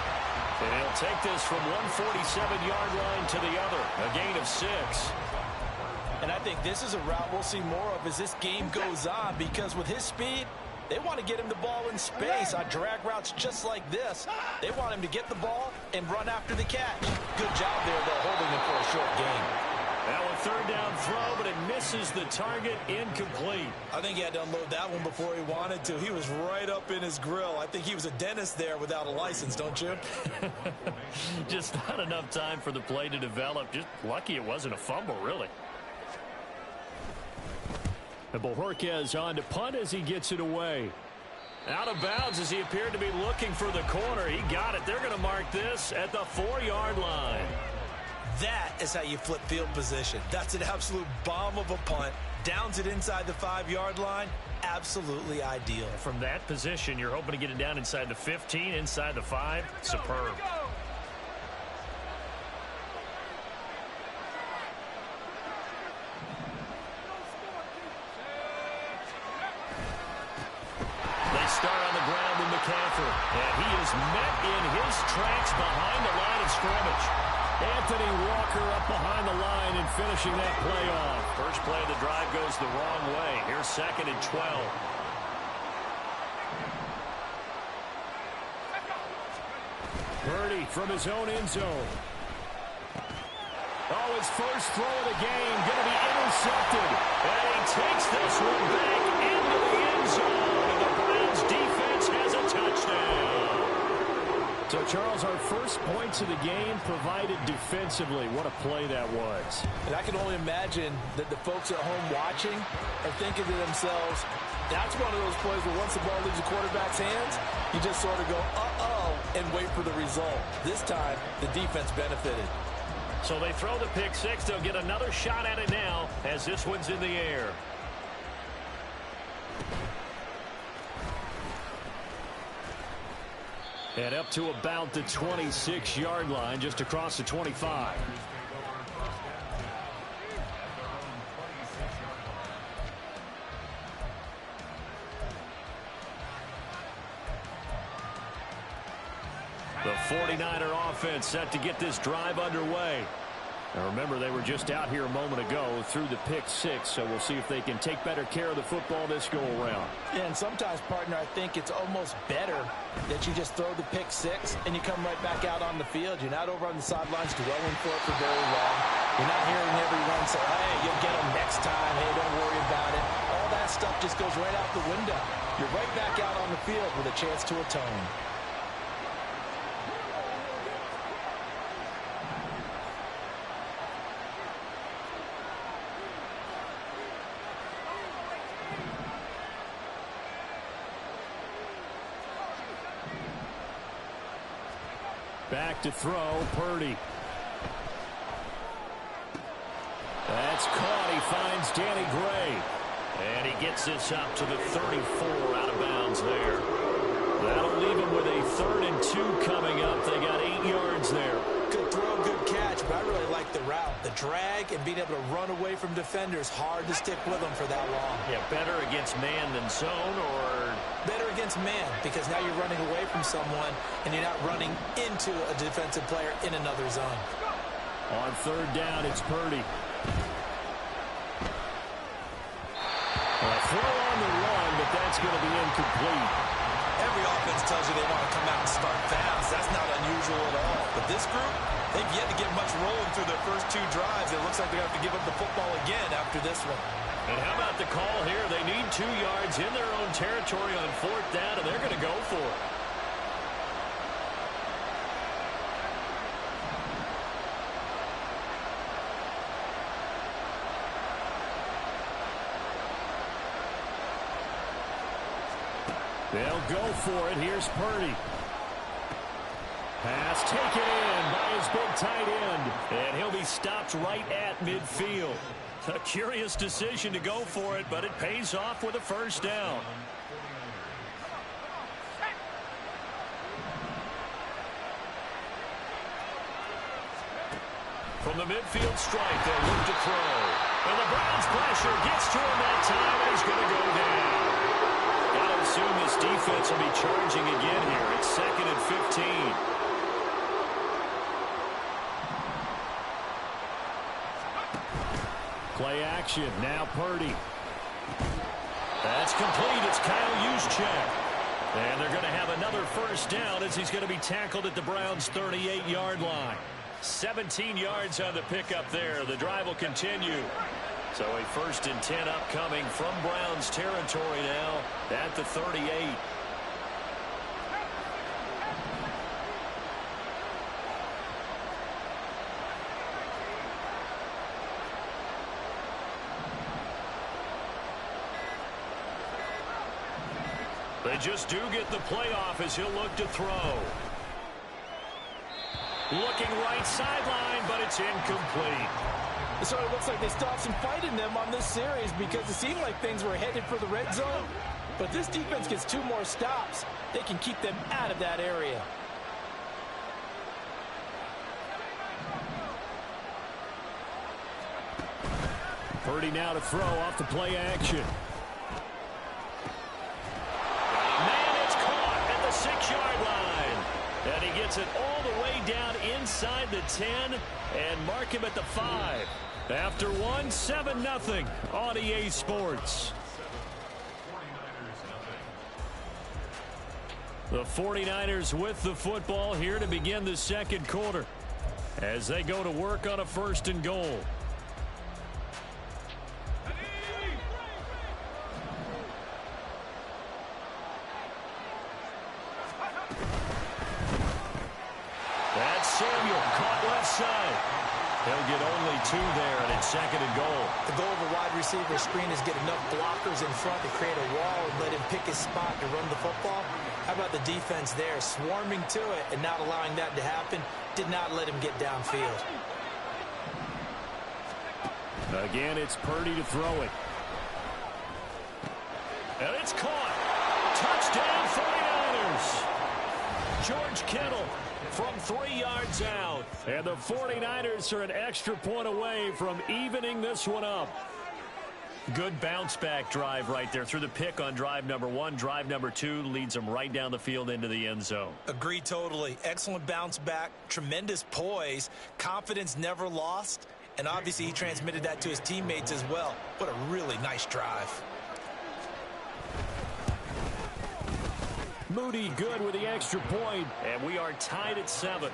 S1: And he'll take this from one 47-yard line to the other. A gain of 6.
S3: And I think this is a route we'll see more of as this game goes on, because with his speed, they want to get him the ball in space on drag routes just like this. They want him to get the ball and run after the catch. Good job there, though, holding him for a short gain.
S1: Now a 3rd down throw, but it misses the target, incomplete.
S3: I think he had to unload that one before he wanted to. He was right up in his grill. I think he was a dentist there without a license, don't you?
S1: Just not enough time for the play to develop. Just lucky it wasn't a fumble, really.
S2: And Bojorquez on to punt as he gets it away.
S1: Out of bounds as he appeared to be looking for the corner. He got it. They're going to mark this at the 4-yard line.
S3: That is how you flip field position. That's an absolute bomb of a punt. Downs it inside the 5-yard line. Absolutely ideal.
S1: From that position, you're hoping to get it down inside the 15, inside the 5. Superb. They start on the ground with McCaffrey. And he is met in his tracks behind the line of scrimmage.
S2: Anthony Walker up behind the line and finishing that play off.
S1: First play of the drive goes the wrong way. Here's 2nd and 12.
S2: Purdy from his own end zone. Oh, his first throw of the game going to be intercepted.
S1: And he takes this one back into the end zone. And the Browns defense has a touchdown.
S2: So, Charles, our first points of the game provided defensively. What a play that was.
S3: And I can only imagine that the folks at home watching are thinking to themselves, that's one of those plays where once the ball leaves the quarterback's hands, you just sort of go, uh-oh, and wait for the result. This time, the defense benefited.
S1: So they throw the pick six. They'll get another shot at it now as this one's in the air.
S2: And up to about the 26-yard line, just across the 25. The 49er offense set to get this drive underway. Now remember, they were just out here a moment ago through the pick six, so we'll see if they can take better care of the football this go-around.
S3: Yeah, and sometimes, partner, I think it's almost better that you just throw the pick six and you come right back out on the field. You're not over on the sidelines dwelling for it for very long. You're not hearing everyone say, hey, you'll get them next time. Hey, don't worry about it. All that stuff just goes right out the window. You're right back out on the field with a chance to atone.
S2: Back to throw, Purdy. That's caught. He finds Danny Gray.
S1: And he gets this up to the 34 out of bounds there. That'll leave him with a 3rd and 2 coming up. They got 8 yards there.
S3: Good throw, good catch, but I really like the route. The drag and being able to run away from defenders, hard to stick with them for that long.
S1: Yeah, better against man than zone, or
S3: better against man, because now you're running away from someone and you're not running into a defensive player in another zone.
S2: On 3rd down, it's Purdy. A throw on the run, but that's going to be incomplete.
S3: Every offense tells you they want to come out and start fast. That's not unusual at all. But this group, they've yet to get much rolling through their first 2 drives. It looks like they have to give up the football again after this one.
S1: And how about the call here? They need 2 yards in their own territory on 4th down, and they're going to go for it.
S2: They'll go for it. Here's Purdy. Pass taken in by his big tight end.
S1: And he'll be stopped right at midfield. A curious decision to go for it, but it pays off with a 1st down. From the midfield strike, they'll look to throw. And the Browns pressure gets to him that time, and he's going to go down. Got to assume this defense will be charging again here. It's 2nd and 15.
S2: Play action. Now Purdy.
S1: That's complete. It's Kyle Juszczyk. And they're going to have another 1st down as he's going to be tackled at the Browns' 38-yard line. 17 yards on the pickup there. The drive will continue. So a 1st and 10 upcoming from Browns territory now at the 38. They just do get the playoff as he'll look to throw. Looking right sideline, but it's incomplete.
S3: So it looks like they still have some fight in them on this series because it seemed like things were headed for the red zone. But this defense gets 2 more stops. They can keep them out of that area.
S2: Purdy now to throw off the play action.
S1: Man, it's caught at the 6-yard line. And he gets gets it all the way down inside the 10 and mark him at the 5. After one, 7-0 on EA Sports. The 49ers with the football here to begin the second quarter as they go to work on a 1st and goal. That's Samuel caught left side. He'll get only 2 there, and it's 2nd and goal.
S3: The goal of a wide receiver screen is get enough blockers in front to create a wall and let him pick his spot to run the football. How about the defense there, swarming to it and not allowing that to happen? Did not let him get downfield.
S2: Again, it's Purdy to throw it.
S1: And it's caught. Touchdown, 49ers. George Kittle from 3 yards out.
S2: And the 49ers are an extra point away from evening this one up.
S1: Good bounce-back drive right there through the pick on drive number 1. Drive number 2 leads them right down the field into the end zone.
S3: Agree totally. Excellent bounce back, tremendous poise, confidence never lost, and obviously he transmitted that to his teammates as well. What a really nice drive.
S2: Moody good with the extra point.
S1: And we are tied at 7.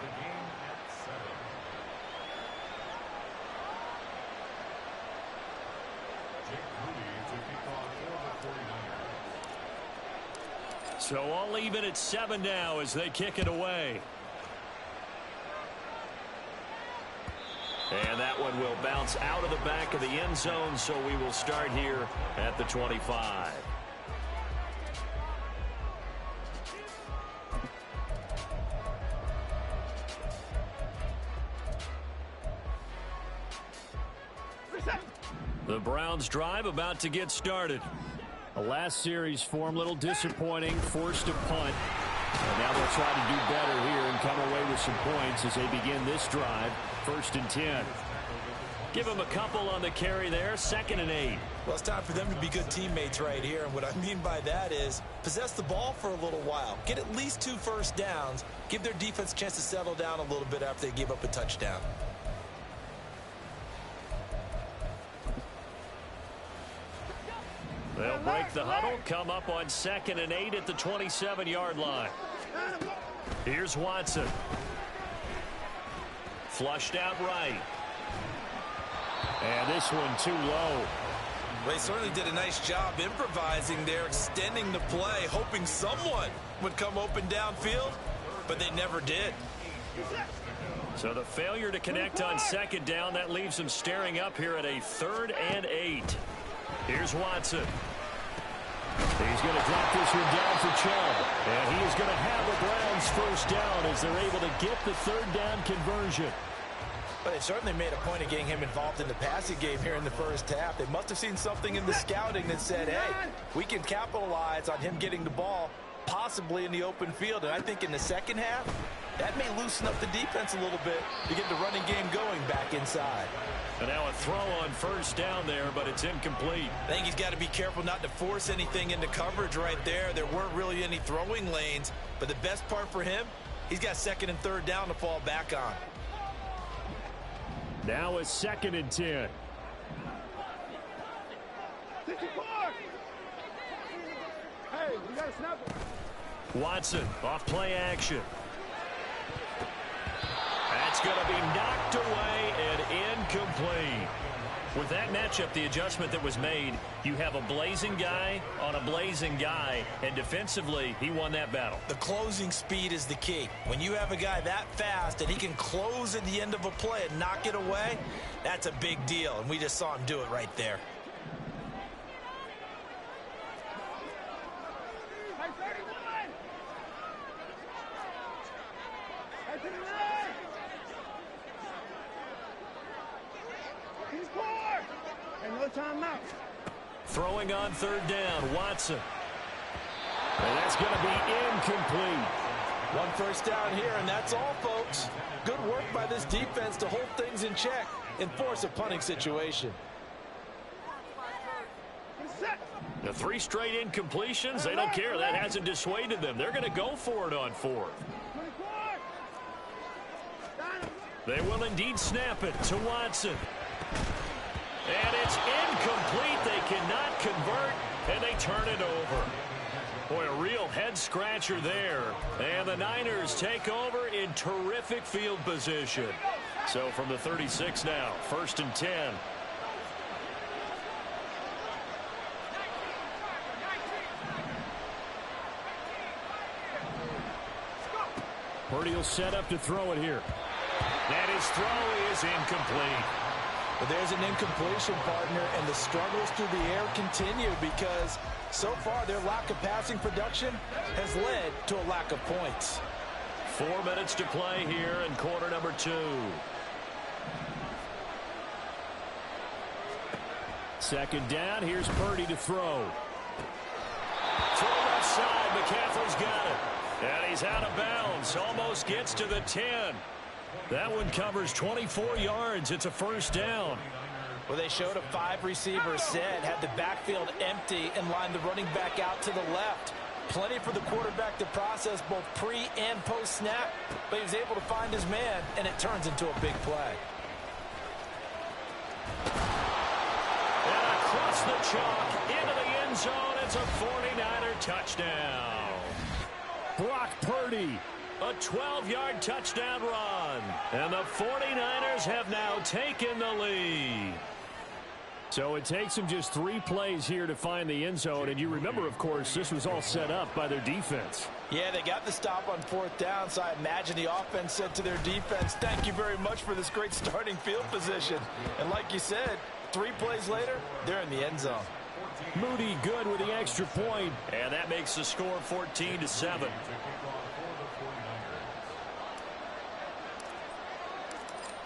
S1: So all even at 7 now as they kick it away. And that one will bounce out of the back of the end zone, so we will start here at the 25. The Browns drive about to get started.
S2: The last series form a little disappointing, forced a punt. And now they'll try to do better here and come away with some points as they begin this drive. 1st and 10.
S1: Give them a couple on the carry there. 2nd and 8.
S3: Well, it's time for them to be good teammates right here. And what I mean by that is possess the ball for a little while. Get at least 2 first downs. Give their defense a chance to settle down a little bit after they give up a touchdown.
S1: They'll break the huddle, come up on 2nd and 8 at the 27-yard line. Here's Watson. Flushed out right.
S2: And this one too low.
S3: Well, they certainly did a nice job improvising there, extending the play, hoping someone would come open downfield, but they never did.
S1: So the failure to connect on 2nd down, that leaves them staring up here at a 3rd and 8. Here's Watson.
S2: He's going to drop this one down for Chubb. And he is going to have the Browns 1st down as they're able to get the 3rd down conversion.
S3: But they certainly made a point of getting him involved in the passing game here in the 1st half. They must have seen something in the scouting that said, hey, we can capitalize on him getting the ball, possibly in the open field. And I think in the 2nd half, that may loosen up the defense a little bit to get the running game going back inside.
S1: And now a throw on 1st down there, but it's incomplete.
S3: I think he's got to be careful not to force anything into coverage right there. There weren't really any throwing lanes, but the best part for him, he's got 2nd and 3rd down to fall back on.
S2: Now a 2nd and 10.
S4: Hey, you got to snap it.
S1: Watson off play action. That's going to be knocked away and incomplete. With that matchup, the adjustment that was made, you have a blazing guy on a blazing guy, and defensively, he won that battle.
S3: The closing speed is the key. When you have a guy that fast and he can close at the end of a play and knock it away, that's a big deal, and we just saw him do it right there.
S4: Timeout.
S1: Throwing on 3rd down, Watson.
S2: And that's going to be incomplete.
S3: 1 first down here, and that's all, folks. Good work by this defense to hold things in check and force a punting situation.
S1: The 3 straight incompletions, they don't care. That hasn't dissuaded them. They're going to go for it on 4th. They will indeed snap it to Watson. And it's incomplete. They cannot convert, and they turn it over. Boy, a real head-scratcher there. And the Niners take over in terrific field position. So from the 36 now, 1st and 10.
S2: Purdy will set up to throw it here.
S1: And his throw is incomplete.
S3: But there's an incompletion, partner, and the struggles through the air continue because so far their lack of passing production has led to a lack of points.
S1: 4 minutes to play here in quarter number 2.
S2: Second down, here's Purdy to throw.
S1: To the left side, McCaffrey's got it. And he's out of bounds, almost gets to the 10. That one covers 24 yards. It's a first down.
S3: Well, they showed a 5-receiver set, had the backfield empty, and lined the running back out to the left. Plenty for the quarterback to process both pre- and post-snap, but he was able to find his man, and it turns into a big play.
S1: And across the chalk, into the end zone, it's a 49er touchdown.
S2: Brock Purdy.
S1: A 12-yard touchdown run. And the 49ers have now taken the lead.
S2: So it takes them just 3 plays here to find the end zone. And you remember, of course, this was all set up by their defense.
S3: Yeah, they got the stop on 4th down, so I imagine the offense said to their defense, thank you very much for this great starting field position. And like you said, 3 plays later, they're in the end zone.
S2: Moody good with the extra point.
S1: And that makes the score 14-7.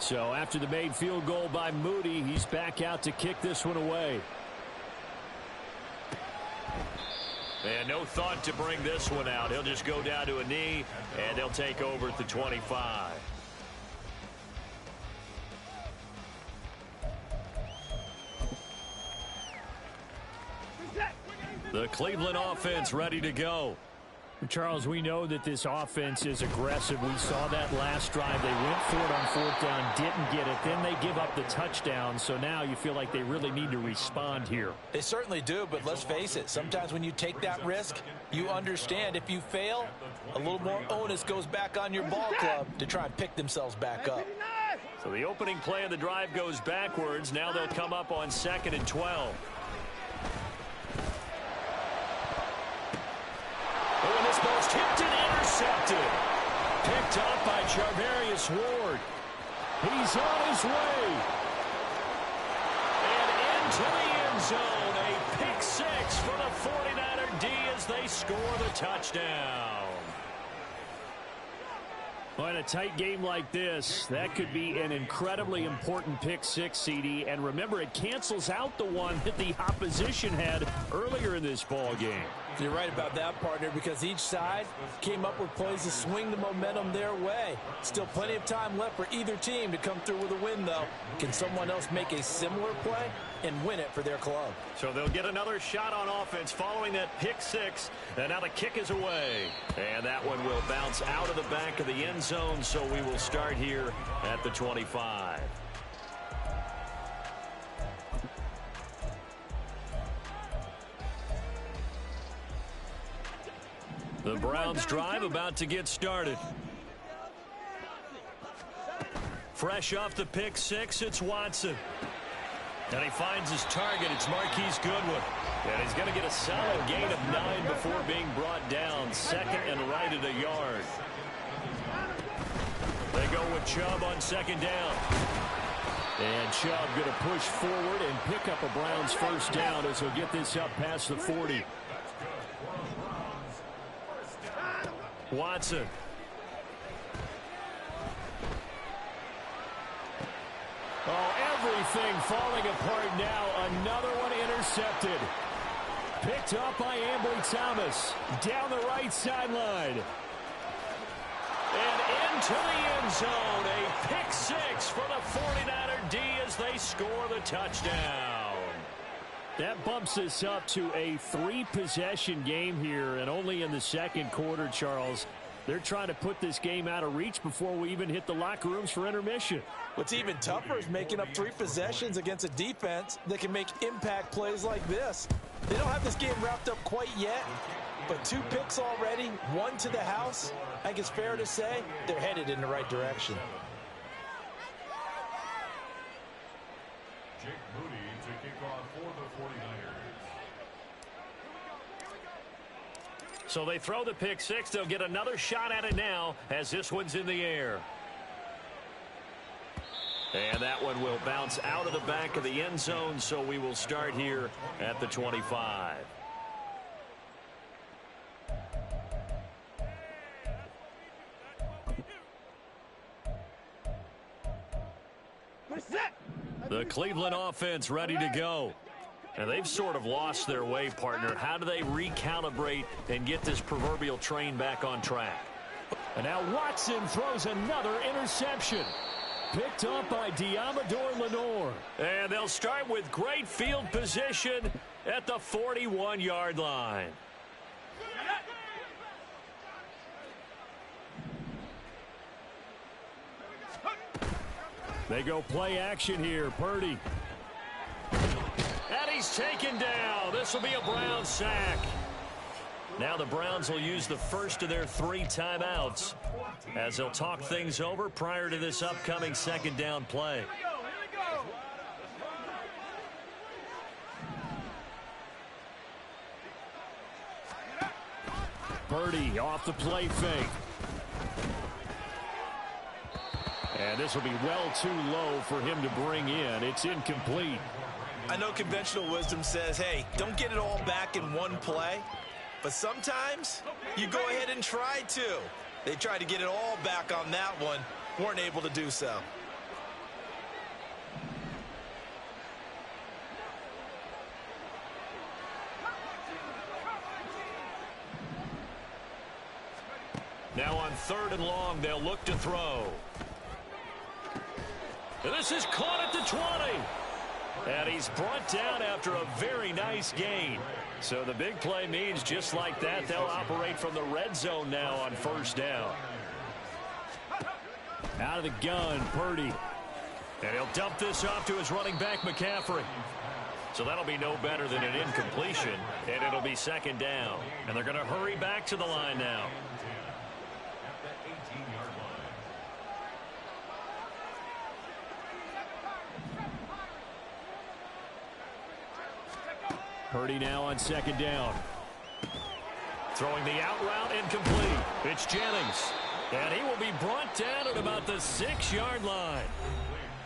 S2: So after the made field goal by Moody, he's back out to kick this one away.
S1: And no thought to bring this one out. He'll just go down to a knee, and they'll take over at the 25. The Cleveland offense ready to go.
S2: Charles, we know that this offense is aggressive. We saw that last drive. They went for it on 4th down, didn't get it. Then they give up the touchdown. So now you feel like they really need to respond here.
S3: They certainly do, but let's face it. Sometimes when you take that risk, you understand if you fail, a little more onus goes back on your ball club to try and pick themselves back up.
S1: So the opening play of the drive goes backwards. Now they'll come up on 2nd and 12. Oh, and this ball's tipped and intercepted. Picked up by Charvarius Ward.
S2: He's on his way.
S1: And into the end zone. A pick 6 for the 49er D as they score the touchdown.
S2: Well, in a tight game like this, that could be an incredibly important pick 6, CD. And remember, it cancels out the one that the opposition had earlier in this ball game.
S3: You're right about that, partner, because each side came up with plays to swing the momentum their way. Still plenty of time left for either team to come through with a win, though. Can someone else make a similar play and win it for their club?
S1: So they'll get another shot on offense following that pick 6. And now the kick is away. And that one will bounce out of the back of the end zone, so we will start here at the 25. The Browns drive about to get started. Fresh off the pick 6, it's Watson. And he finds his target. It's Marquise Goodwin. And he's going to get a solid gain of 9 before being brought down. 2nd and right at a yard. They go with Chubb on 2nd down.
S2: And Chubb going to push forward and pick up a Browns first down as he'll get this up past the 40.
S1: Watson.
S2: Oh, everything falling apart now. Another one intercepted. Picked up by Ambry Thomas. Down the right sideline.
S1: And into the end zone. A pick 6 for the 49er D as they score the touchdown.
S2: That bumps us up to a 3-possession game here, and only in the second quarter, Charles. They're trying to put this game out of reach before we even hit the locker rooms for intermission.
S3: What's even tougher is making up 3 possessions against a defense that can make impact plays like this. They don't have this game wrapped up quite yet, but 2 picks already, 1 to the house. I think it's fair to say they're headed in the right direction.
S5: Jake Moody to kick off for the 49ers.
S1: So they throw the pick 6. They'll get another shot at it now as this one's in the air. And that one will bounce out of the back of the end zone, so we will start here at the 25. The Cleveland offense ready to go. And they've sort of lost their way, partner. How do they recalibrate and get this proverbial train back on track?
S2: And now Watson throws another interception. Picked up by Diamador Lenore.
S1: And they'll start with great field position at the 41-yard line.
S2: They go play action here. Purdy.
S1: And he's taken down. This will be a Browns sack. Now the Browns will use the first of their 3 timeouts as they'll talk things over prior to this upcoming second down play.
S2: Purdy off the play fake. And this will be well too low for him to bring in. It's incomplete.
S3: I know conventional wisdom says, hey, don't get it all back in one play. But sometimes you go ahead and try to. They tried to get it all back on that one. Weren't able to do so.
S1: Now on 3rd and long, they'll look to throw. And this is caught at the 20. And he's brought down after a very nice gain. So the big play means just like that, they'll operate from the red zone now on 1st down.
S2: Out of the gun, Purdy.
S1: And he'll dump this off to his running back, McCaffrey. So that'll be no better than an incompletion, and it'll be 2nd down. And they're going to hurry back to the line now.
S2: Purdy now on 2nd down.
S1: Throwing the out route incomplete. It's Jennings. And he will be brought down at about the 6-yard line.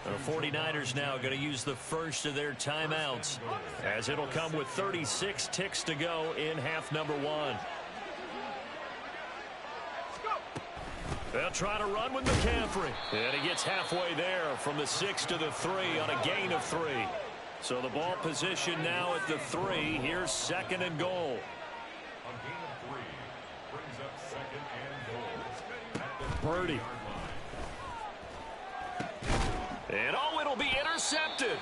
S1: The 49ers now going to use the first of their timeouts as it'll come with 36 ticks to go in half number 1. They'll try to run with McCaffrey. And he gets halfway there from the 6 to the 3 on a gain of 3. So the ball position now at the 3. Here's 2nd and goal.
S5: A gain of 3 brings up 2nd and goal at the
S2: Purdy.
S1: And oh, it'll be intercepted.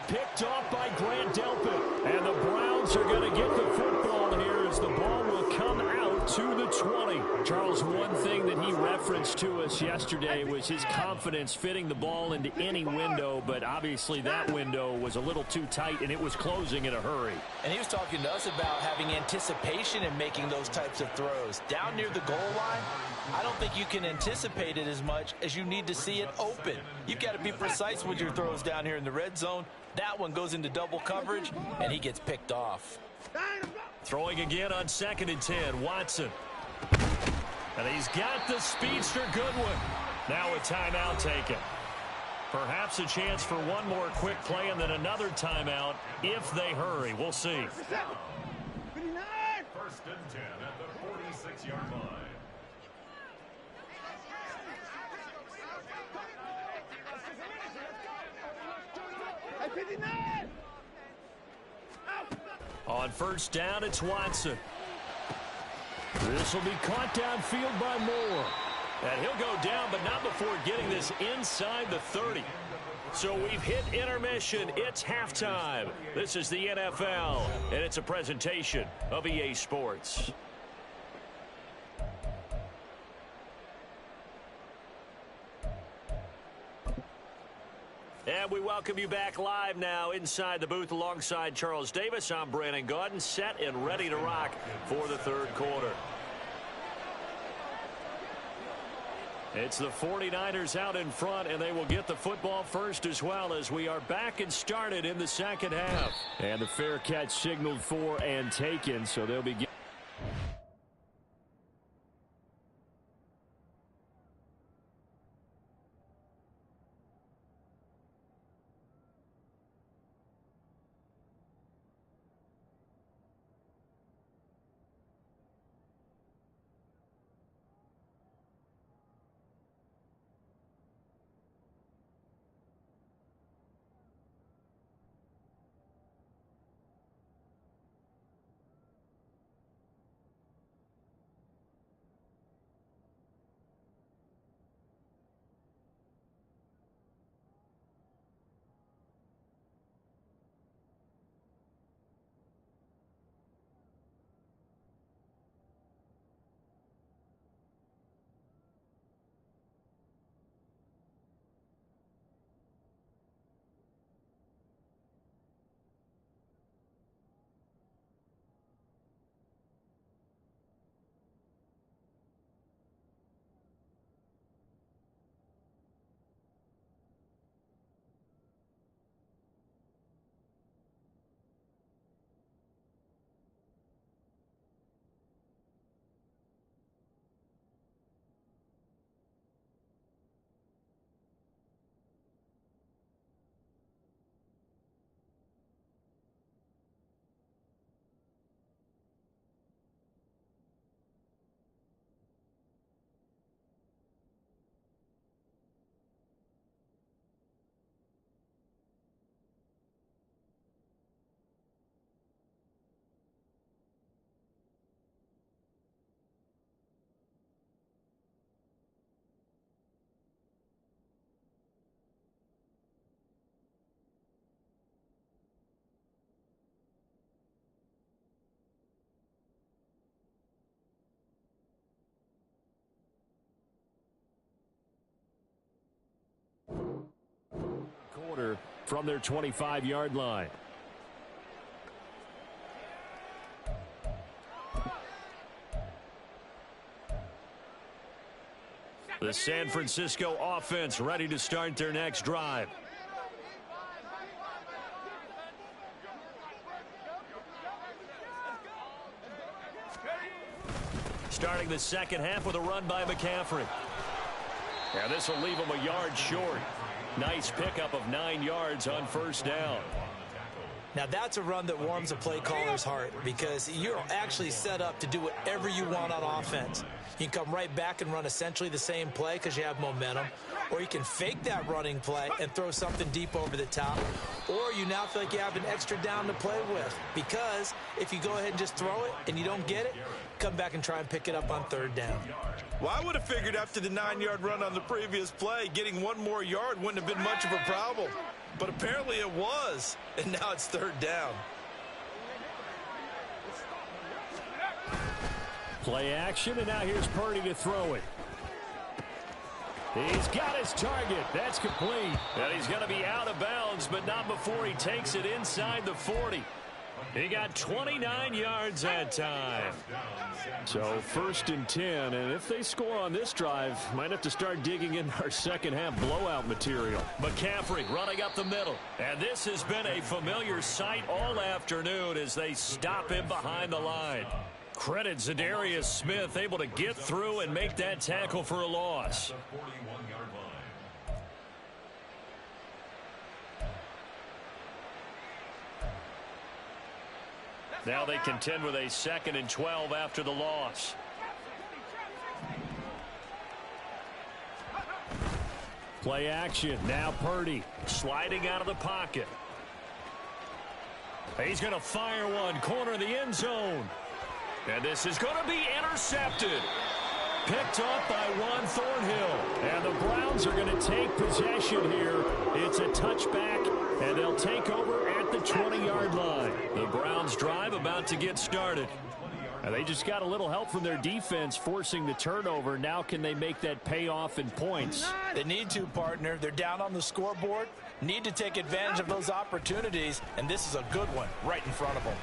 S2: Picked off by Grant Delpit. And the Browns are going to get the football here as the ball will come out to the 20. Charles, one thing that he referenced to us yesterday was his confidence fitting the ball into any window, but obviously that window was a little too tight and it was closing in a hurry.
S3: And he was talking to us about having anticipation in making those types of throws. Down near the goal line, I don't think you can anticipate it as much as you need to see it open. You've got to be precise with your throws down here in the red zone. That one goes into double coverage, and he gets picked off.
S1: Throwing again on 2nd and 10, Watson. And he's got the speedster Goodwin. Now a timeout taken. Perhaps a chance for one more quick play and then another timeout if they hurry. We'll see.
S5: 1st and 10 at the 46-yard line.
S1: On 1st down, it's Watson.
S2: This will be caught downfield by Moore.
S1: And he'll go down, but not before getting this inside the 30. So we've hit intermission. It's halftime. This is the NFL, and it's a presentation of EA Sports. And we welcome you back live now inside the booth alongside Charles Davis. I'm Brandon Gaudin, set and ready to rock for the third quarter. It's the 49ers out in front, and they will get the football first as well as we are back and started in the second half.
S2: And the fair catch signaled for and taken, so they'll be quarter from their 25-yard line.
S1: The San Francisco offense ready to start their next drive. Starting the second half with a run by McCaffrey. Yeah, this will leave him a yard short. Nice pickup of 9 yards on first down.
S3: Now that's a run that warms a play caller's heart because you're actually set up to do whatever you want on offense. You can come right back and run essentially the same play because you have momentum, or you can fake that running play and throw something deep over the top, or you now feel like you have an extra down to play with because if you go ahead and just throw it and you don't get it, come back and try and pick it up on third down.
S6: Well, I would have figured after the 9-yard run on the previous play, getting one more yard wouldn't have been much of a problem. But apparently it was, and now it's third down.
S2: Play action, and now here's Purdy to throw it. He's got his target. That's complete.
S1: And he's going to be out of bounds, but not before he takes it inside the 40. He got 29 yards that time.
S2: So 1st and 10, and if they score on this drive, might have to start digging in our second half blowout material.
S1: McCaffrey running up the middle. And this has been a familiar sight all afternoon as they stop him behind the line. Credit Zadarius Smith able to get through and make that tackle for a loss. Now they contend with a 2nd and 12 after the loss.
S2: Play action. Now Purdy
S1: sliding out of the pocket. He's going to fire one. Corner of the end zone. And this is going to be intercepted. Picked off by Juan Thornhill. And the Browns are going to take possession here. It's a touchback, and they'll take over at the 20-yard line. The Browns drive about to get started.
S2: They just got a little help from their defense forcing the turnover. Now can they make that pay off in points?
S3: They need to, partner. They're down on the scoreboard. Need to take advantage of those opportunities, and this is a good one right in front of them.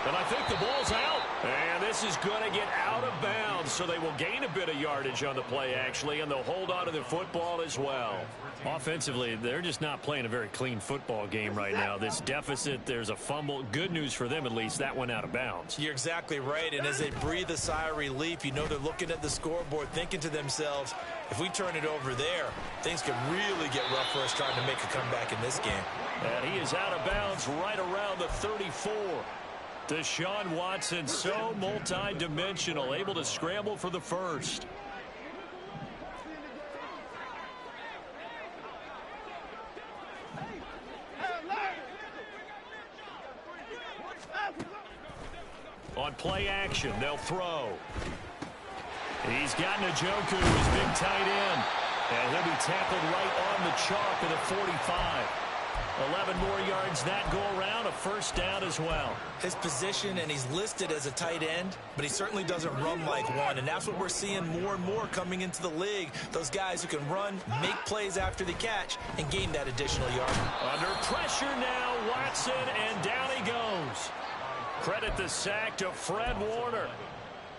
S1: And I think the ball's out. And this is going to get out of bounds, so they will gain a bit of yardage on the play, actually, and they'll hold on to the football as well. Offensively, they're just not playing a very clean football game right now. This deficit, there's a fumble. Good news for them, at least. That went out of bounds.
S6: You're exactly right, and as they breathe a sigh of relief, you know they're looking at the scoreboard, thinking to themselves, if we turn it over there, things could really get rough for us trying to make a comeback in this game.
S1: And he is out of bounds right around the 34. Deshaun Watson, so multi-dimensional, able to scramble for the first. On play action, they'll throw. He's got Njoku, his big tight end. And he'll be tackled right on the chalk of the 45. 11 more yards that go around, a first down as well.
S6: His position, and he's listed as a tight end, but he certainly doesn't run like one, and that's what we're seeing more and more coming into the league. Those guys who can run, make plays after the catch, and gain that additional yard.
S1: Under pressure now, Watson, and down he goes. Credit the sack to Fred Warner.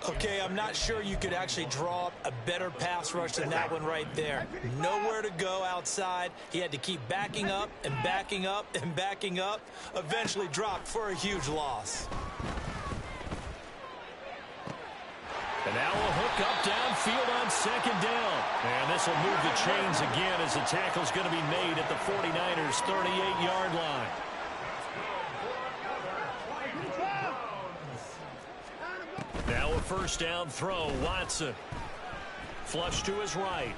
S3: Okay, I'm not sure you could actually draw up a better pass rush than that one right there. Nowhere to go outside. He had to keep backing up and backing up and backing up. Eventually dropped for a huge loss.
S1: And now a hook up downfield on second down. And this will move the chains again as the tackle's going to be made at the 49ers' 38-yard line. Now a first down throw. Watson. Flush to his right.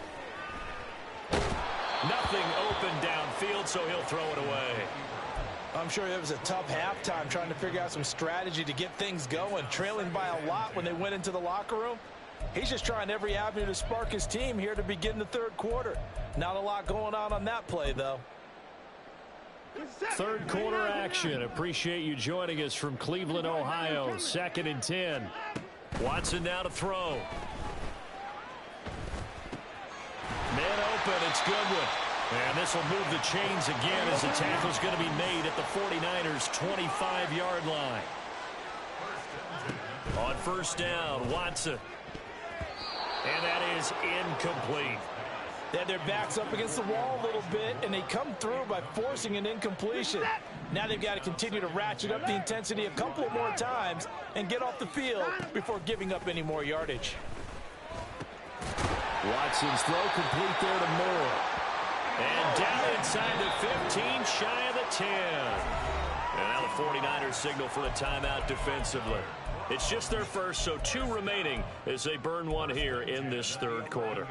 S1: Nothing open downfield, so he'll throw it away.
S3: I'm sure it was a tough halftime trying to figure out some strategy to get things going. Trailing by a lot when they went into the locker room. He's just trying every avenue to spark his team here to begin the third quarter. Not a lot going on that play, though.
S2: Third quarter action. Appreciate you joining us from Cleveland, Ohio. 2nd and 10.
S1: Watson now to throw. Man open, it's Goodwin. And this will move the chains again as the tackle's going to be made at the 49ers' 25-yard line. On first down, Watson. And that is incomplete.
S3: They had their backs up against the wall a little bit, and they come through by forcing an incompletion. Now they've got to continue to ratchet up the intensity a couple of more times and get off the field before giving up any more yardage.
S2: Watson's throw complete there to Moore.
S1: And down inside the 15, shy of the 10. And now the 49ers signal for a timeout defensively. It's just their first, so 2 remaining as they burn one here in this third quarter.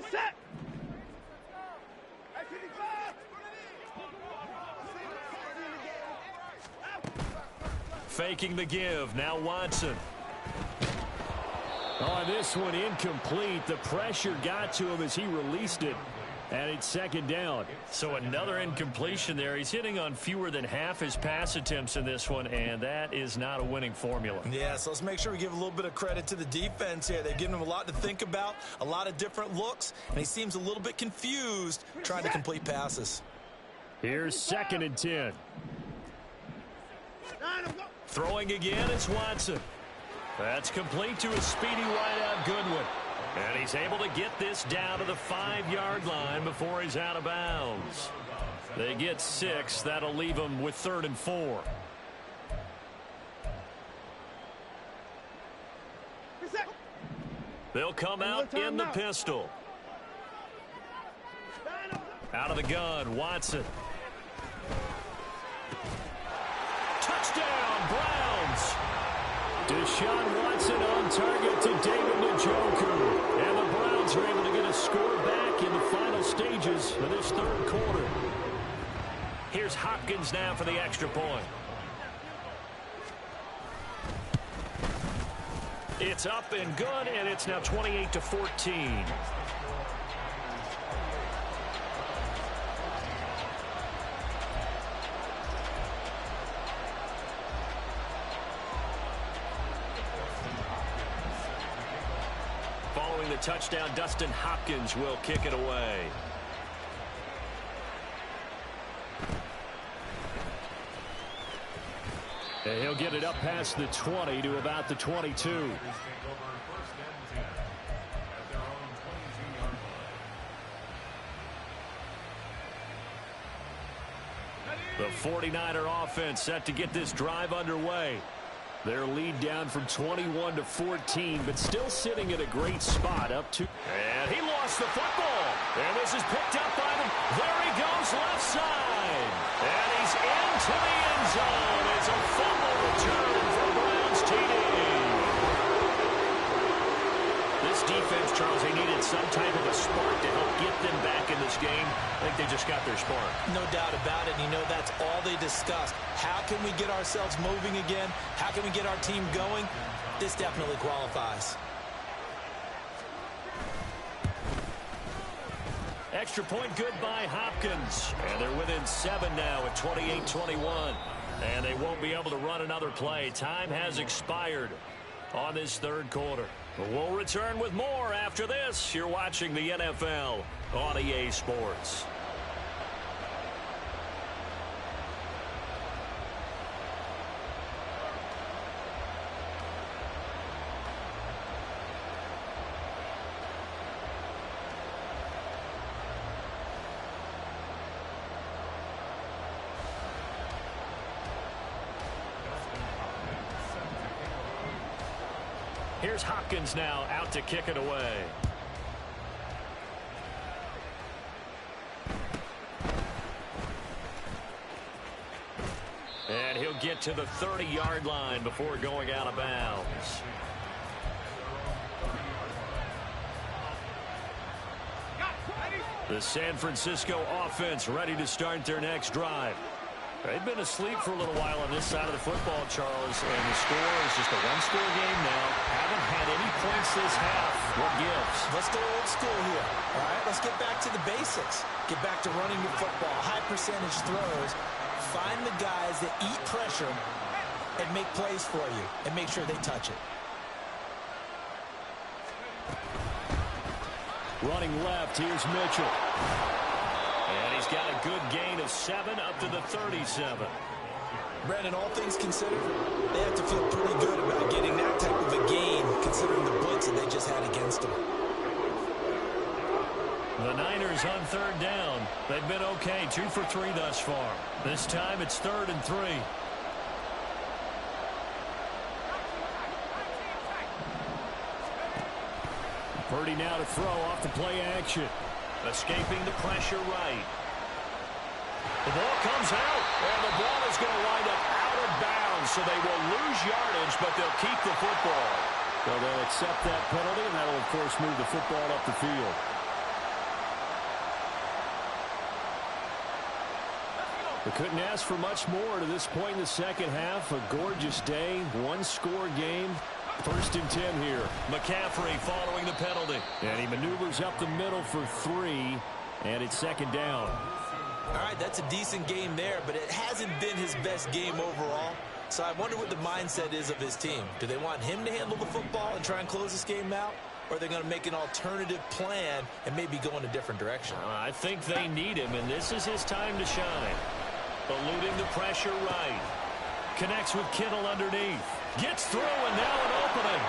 S4: Set.
S1: Faking the give. Now Watson.
S2: Oh, this one incomplete. The pressure got to him as he released it. And it's second down.
S1: So another incompletion there. He's hitting on fewer than half his pass attempts in this one, and that is not a winning formula.
S6: Yeah, so let's make sure we give a little bit of credit to the defense here. They've given him a lot to think about, a lot of different looks, and he seems a little bit confused trying to complete passes.
S2: Here's 2nd and 10.
S1: Throwing again, it's Watson. That's complete to his speedy wideout, Goodwin. And he's able to get this down to the 5-yard line before he's out of bounds. They get 6. That'll leave them with 3rd and 4. They'll come out in the pistol. Out of the gun, Watson. Touchdown, Browns!
S2: Deshaun Watson on target to David Njoku. And the Browns are able to get a score back in the final stages of this third quarter.
S1: Here's Hopkins now for the extra point. It's up and good, and it's now 28-14. touchdown. Dustin Hopkins will kick it away.
S2: And he'll get it up past the 20 to about the 22. The 49er offense set to get this drive underway. Their lead down from 21 to 14, but still sitting at a great spot up to.
S1: And he lost the football. And this is picked up by them. There he goes, left side. And he's into the end zone. It's a fumble return for Browns TD. This defense, Charles, they needed some type of a spark to help get them back in this game. I think they just got their spark.
S6: No doubt about it. You know, that's all they discussed. How can we get ourselves moving again? How can we get our team going? This definitely qualifies.
S1: Extra point good by Hopkins. And they're within 7 now at 28-21. And they won't be able to run another play. Time has expired on this third quarter. But we'll return with more after this. You're watching the NFL on EA Sports. Here's Hopkins now out to kick it away. And he'll get to the 30-yard line before going out of bounds. The San Francisco offense ready to start their next drive. They've been asleep for a little while on this side of the football, Charles, and the score is just a one-score game now. Haven't had any points this half. What gives?
S6: Let's go old school here. All right, let's get back to the basics. Get back to running the football, high percentage throws. Find the guys that eat pressure and make plays for you, and make sure they touch it.
S2: Running left, here's Mitchell.
S1: And he's got a good gain of 7 up to the 37.
S6: Brandon, all things considered, they have to feel pretty good about getting that type of a gain considering the blitz that they just had against them.
S1: The Niners on third down. They've been okay, 2 for 3 thus far. This time it's 3rd and 3.
S2: Purdy now to throw off the play action.
S1: Escaping the pressure right. The ball comes out, and the ball is going to wind up out of bounds, so they will lose yardage, but they'll keep the football.
S2: So they'll accept that penalty, and that'll, of course, move the football up the field. We couldn't ask for much more to this point in the second half. A gorgeous day, one-score game. 1st and 10 here.
S1: McCaffrey following the penalty.
S2: And he maneuvers up the middle for 3, and it's 2nd down.
S6: All right, that's a decent game there, but it hasn't been his best game overall. So I wonder what the mindset is of his team. Do they want him to handle the football and try and close this game out? Or are they going to make an alternative plan and maybe go in a different direction?
S1: I think they need him, and this is his time to shine. Eluding the pressure right. Connects with Kittle underneath. Gets through, and now an opening.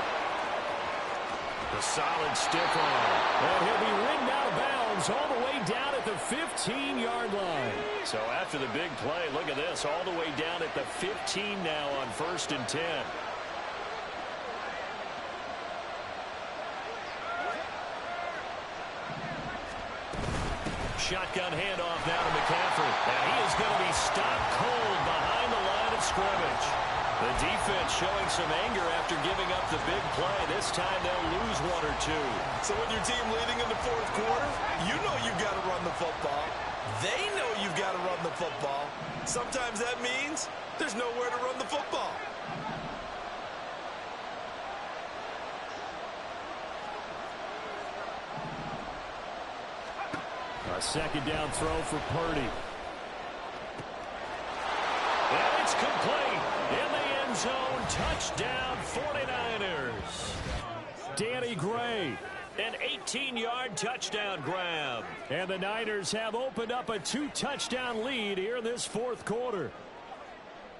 S1: The solid stiff arm.
S2: And he'll be ridden out of bounds all the way down at the 15-yard line.
S1: So after the big play, look at this, all the way down at the 15 now on 1st and 10. Shotgun handoff now to McCaffrey. And he is going to be stopped cold behind the line of scrimmage. The defense showing some anger after giving up the big play. This time they'll lose 1 or 2.
S6: So with your team leading in the 4th quarter, you know you've got to run the football. They know you've got to run the football. Sometimes that means there's nowhere to run the football.
S2: A 2nd down throw for Purdy.
S1: And it's complete. In the end zone, touchdown 49ers.
S2: Danny Gray
S1: An 18-yard touchdown grab.
S2: And the Niners have opened up a 2-touchdown lead here in this fourth quarter.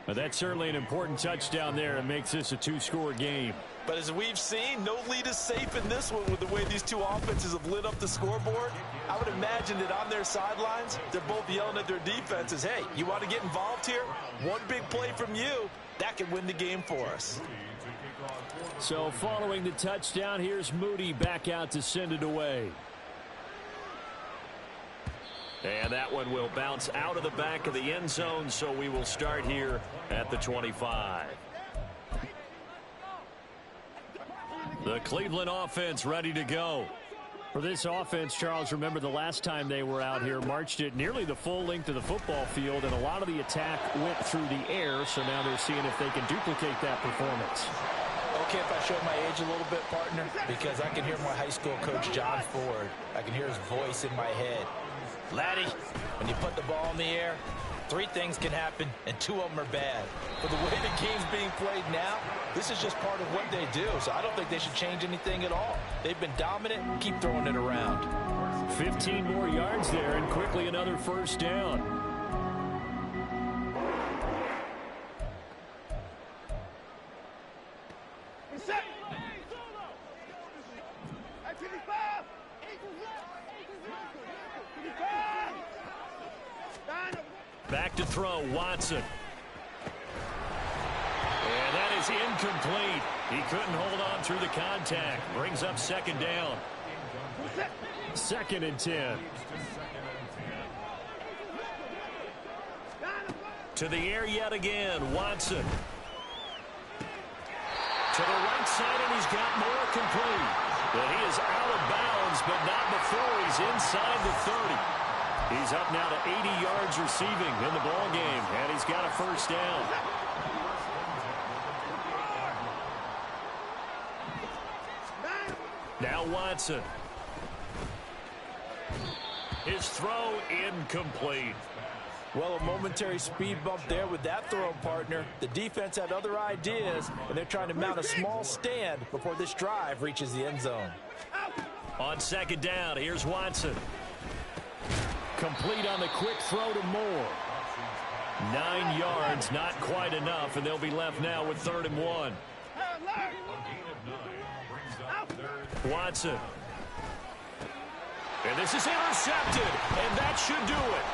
S2: But that's certainly an important touchdown there and makes this a 2-score game.
S6: But as we've seen, no lead is safe in this one with the way these two offenses have lit up the scoreboard. I would imagine that on their sidelines, they're both yelling at their defenses, hey, you want to get involved here? One big play from you, that can win the game for us.
S2: So following the touchdown, here's Moody back out to send it away.
S1: And that one will bounce out of the back of the end zone, so we will start here at the 25. The Cleveland offense ready to go.
S2: For this offense, Charles, remember the last time they were out here, marched it nearly the full length of the football field, and a lot of the attack went through the air, so now they're seeing if they can duplicate that performance.
S6: Okay, if I show my age a little bit, partner, because I can hear my high school coach, John Ford. I can hear his voice in my head. Laddie, when you put the ball in the air, 3 things can happen, and 2 of them are bad. But the way the game's being played now, this is just part of what they do, so I don't think they should change anything at all. They've been dominant. Keep throwing it around.
S2: 15 more yards there, and quickly another first down.
S1: Back to throw, Watson. And that is incomplete. He couldn't hold on through the contact. Brings up second down.
S2: 2nd and 10.
S1: To the air yet again, Watson. To the right side, and he's got more complete. But he is out of bounds, but not before he's inside the 30. He's up now to 80 yards receiving in the ball game, and he's got a first down. Now Watson. His throw incomplete.
S6: Well, a momentary speed bump there with that throw, partner. The defense had other ideas, and they're trying to mount a small stand before this drive reaches the end zone.
S1: On second down, here's Watson.
S2: Complete on the quick throw to Moore.
S1: 9 yards, not quite enough, and they'll be left now with 3rd and 1. Watson. And this is intercepted, and that should do it.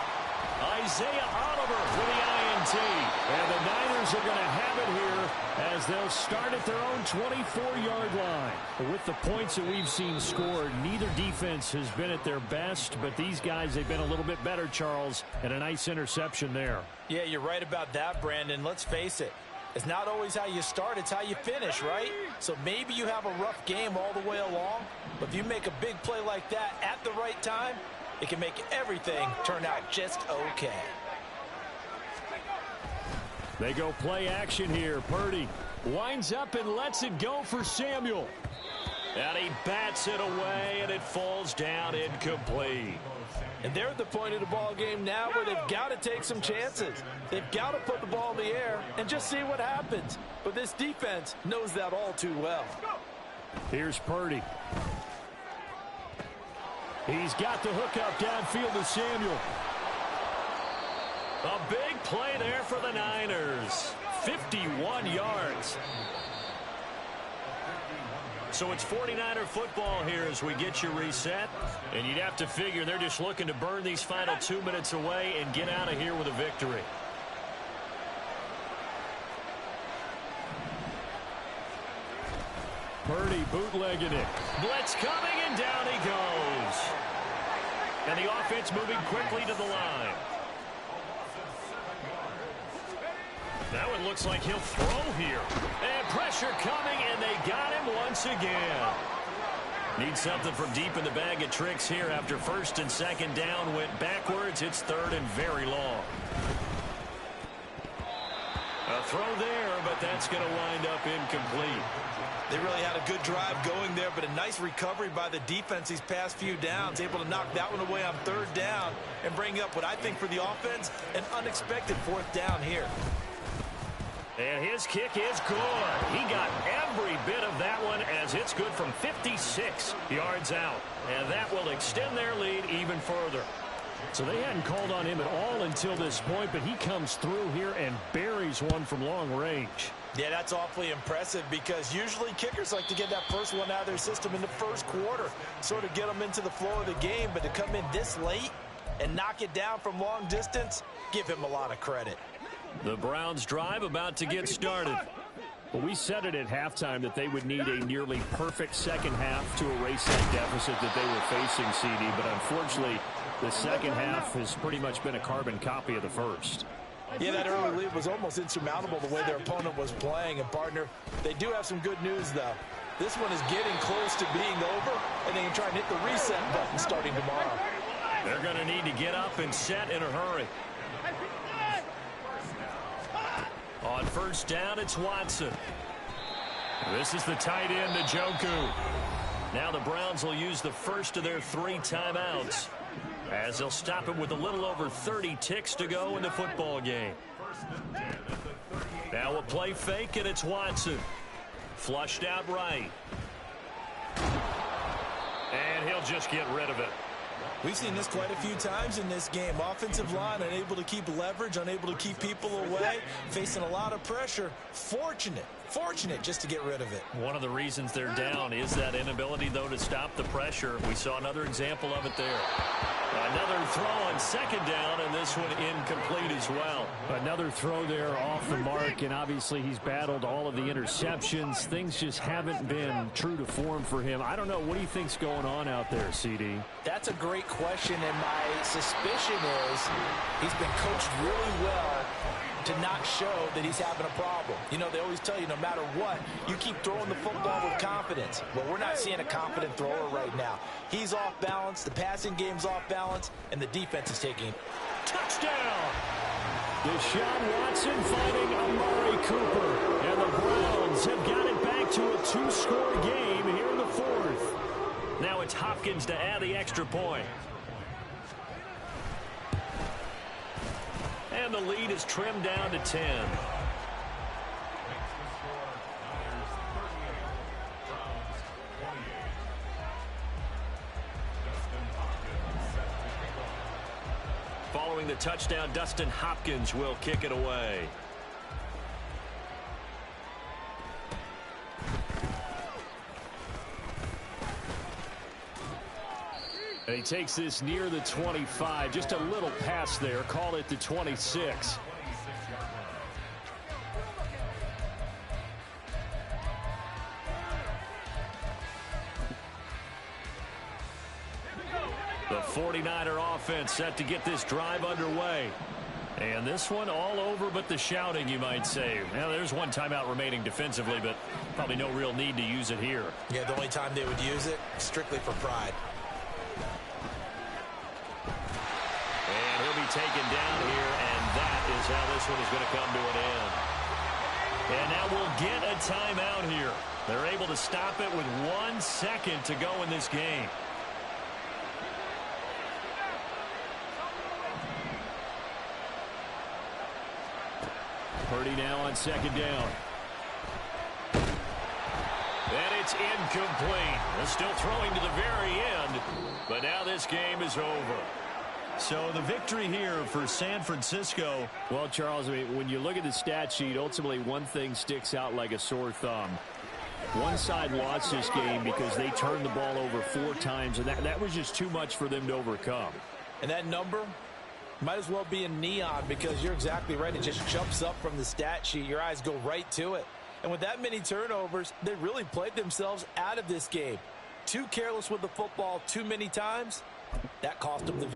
S1: Isaiah Oliver for the INT.
S2: And the Niners are going to have it here as they'll start at their own 24-yard line. But with the points that we've seen scored, neither defense has been at their best, but these guys, they've been a little bit better, Charles, and a nice interception there.
S6: Yeah, you're right about that, Brandon. Let's face it. It's not always how you start, it's how you finish, right? So maybe you have a rough game all the way along, but if you make a big play like that at the right time, it can make everything turn out just okay.
S2: They go play action here. Purdy winds up and lets it go for Samuel.
S1: And he bats it away, and it falls down incomplete.
S6: And they're at the point of the ball game now where they've got to take some chances. They've got to put the ball in the air and just see what happens. But this defense knows that all too well.
S2: Here's Purdy. He's got the hook up downfield to Samuel.
S1: A big play there for the Niners. 51 yards. So it's 49er football here as we get you reset. And you'd have to figure they're just looking to burn these final 2 minutes away and get out of here with a victory.
S2: Purdy bootlegging it.
S1: Blitz coming, and down he goes. And the offense moving quickly to the line. That one looks like he'll throw here. And pressure coming, and they got him once again. Need something from deep in the bag of tricks here after 1st and 2nd down went backwards. It's 3rd and very long. A throw there, but that's going to wind up incomplete.
S6: They really had a good drive going there, but a nice recovery by the defense these past few downs. Able to knock that one away on 3rd down and bring up what I think for the offense, an unexpected 4th down here.
S2: And his kick is good. He got every bit of that one as it's good from 56 yards out. And that will extend their lead even further. So they hadn't called on him at all until this point, but he comes through here and buries one from long range.
S6: Yeah, that's awfully impressive because usually kickers like to get that first one out of their system in the first quarter, sort of get them into the flow of the game, but to come in this late and knock it down from long distance, give him a lot of credit.
S1: The Browns drive about to get started.
S2: Well, we said it at halftime that they would need a nearly perfect second half to erase that deficit that they were facing, CD, but unfortunately the second half has pretty much been a carbon copy of the first.
S6: Yeah, that early lead was almost insurmountable the way their opponent was playing. And, partner, they do have some good news, though. This one is getting close to being over, and they can try and hit the reset button starting tomorrow.
S1: They're going to need to get up and set in a hurry. On first down, it's Watson. This is the tight end, Njoku. Now the Browns will use the first of their 3 timeouts, as they'll stop it with a little over 30 ticks to go in the football game. Now a play fake, and it's Watson. Flushed out right. And he'll just get rid of it.
S6: We've seen this quite a few times in this game. Offensive line unable to keep leverage, unable to keep people away, facing a lot of pressure. Fortunate just to get rid of it.
S1: One of the reasons they're down is that inability, though, to stop the pressure. We saw another example of it there. Another throw on second down, and this one incomplete as well.
S2: Another throw there off the mark, and obviously he's battled all of the interceptions. Things just haven't been true to form for him. I don't know. What do you think's going on out there, CD?
S6: That's a great question, and my suspicion is he's been coached really well to not show that he's having a problem. You know, they always tell you no matter what, you keep throwing the football with confidence. Well, we're not seeing a confident thrower right now. He's off balance, the passing game's off balance, and the defense is taking
S1: Touchdown!
S2: Deshaun Watson fighting Amari Cooper. And the Browns have got it back to a 2-score game here in the 4th.
S1: Now it's Hopkins to add the extra point. And the lead is trimmed down to 10. Following the touchdown, Dustin Hopkins will kick it away.
S2: And he takes this near the 25, just a little pass there, call it the 26.
S1: The 49er offense set to get this drive underway. And this one all over but the shouting, you might say. Now, there's one timeout remaining defensively, but probably no real need to use it here.
S6: Yeah, the only time they would use it, strictly for pride.
S1: And he'll be taken down here, and that is how this one is going to come to an end. And now we'll get a timeout here. They're able to stop it with 1 second to go in this game.
S2: Purdy now on second down.
S1: And it's incomplete. They're still throwing to the very end, but now this game is over. So the victory here for San Francisco.
S2: Well, Charles, I mean, when you look at the stat sheet, ultimately one thing sticks out like a sore thumb. One side lost this game because they turned the ball over 4 times, and that was just too much for them to overcome.
S6: And that number might as well be in neon because you're exactly right. It just jumps up from the stat sheet. Your eyes go right to it. And with that many turnovers, they really played themselves out of this game. Too careless with the football too many times. That cost them the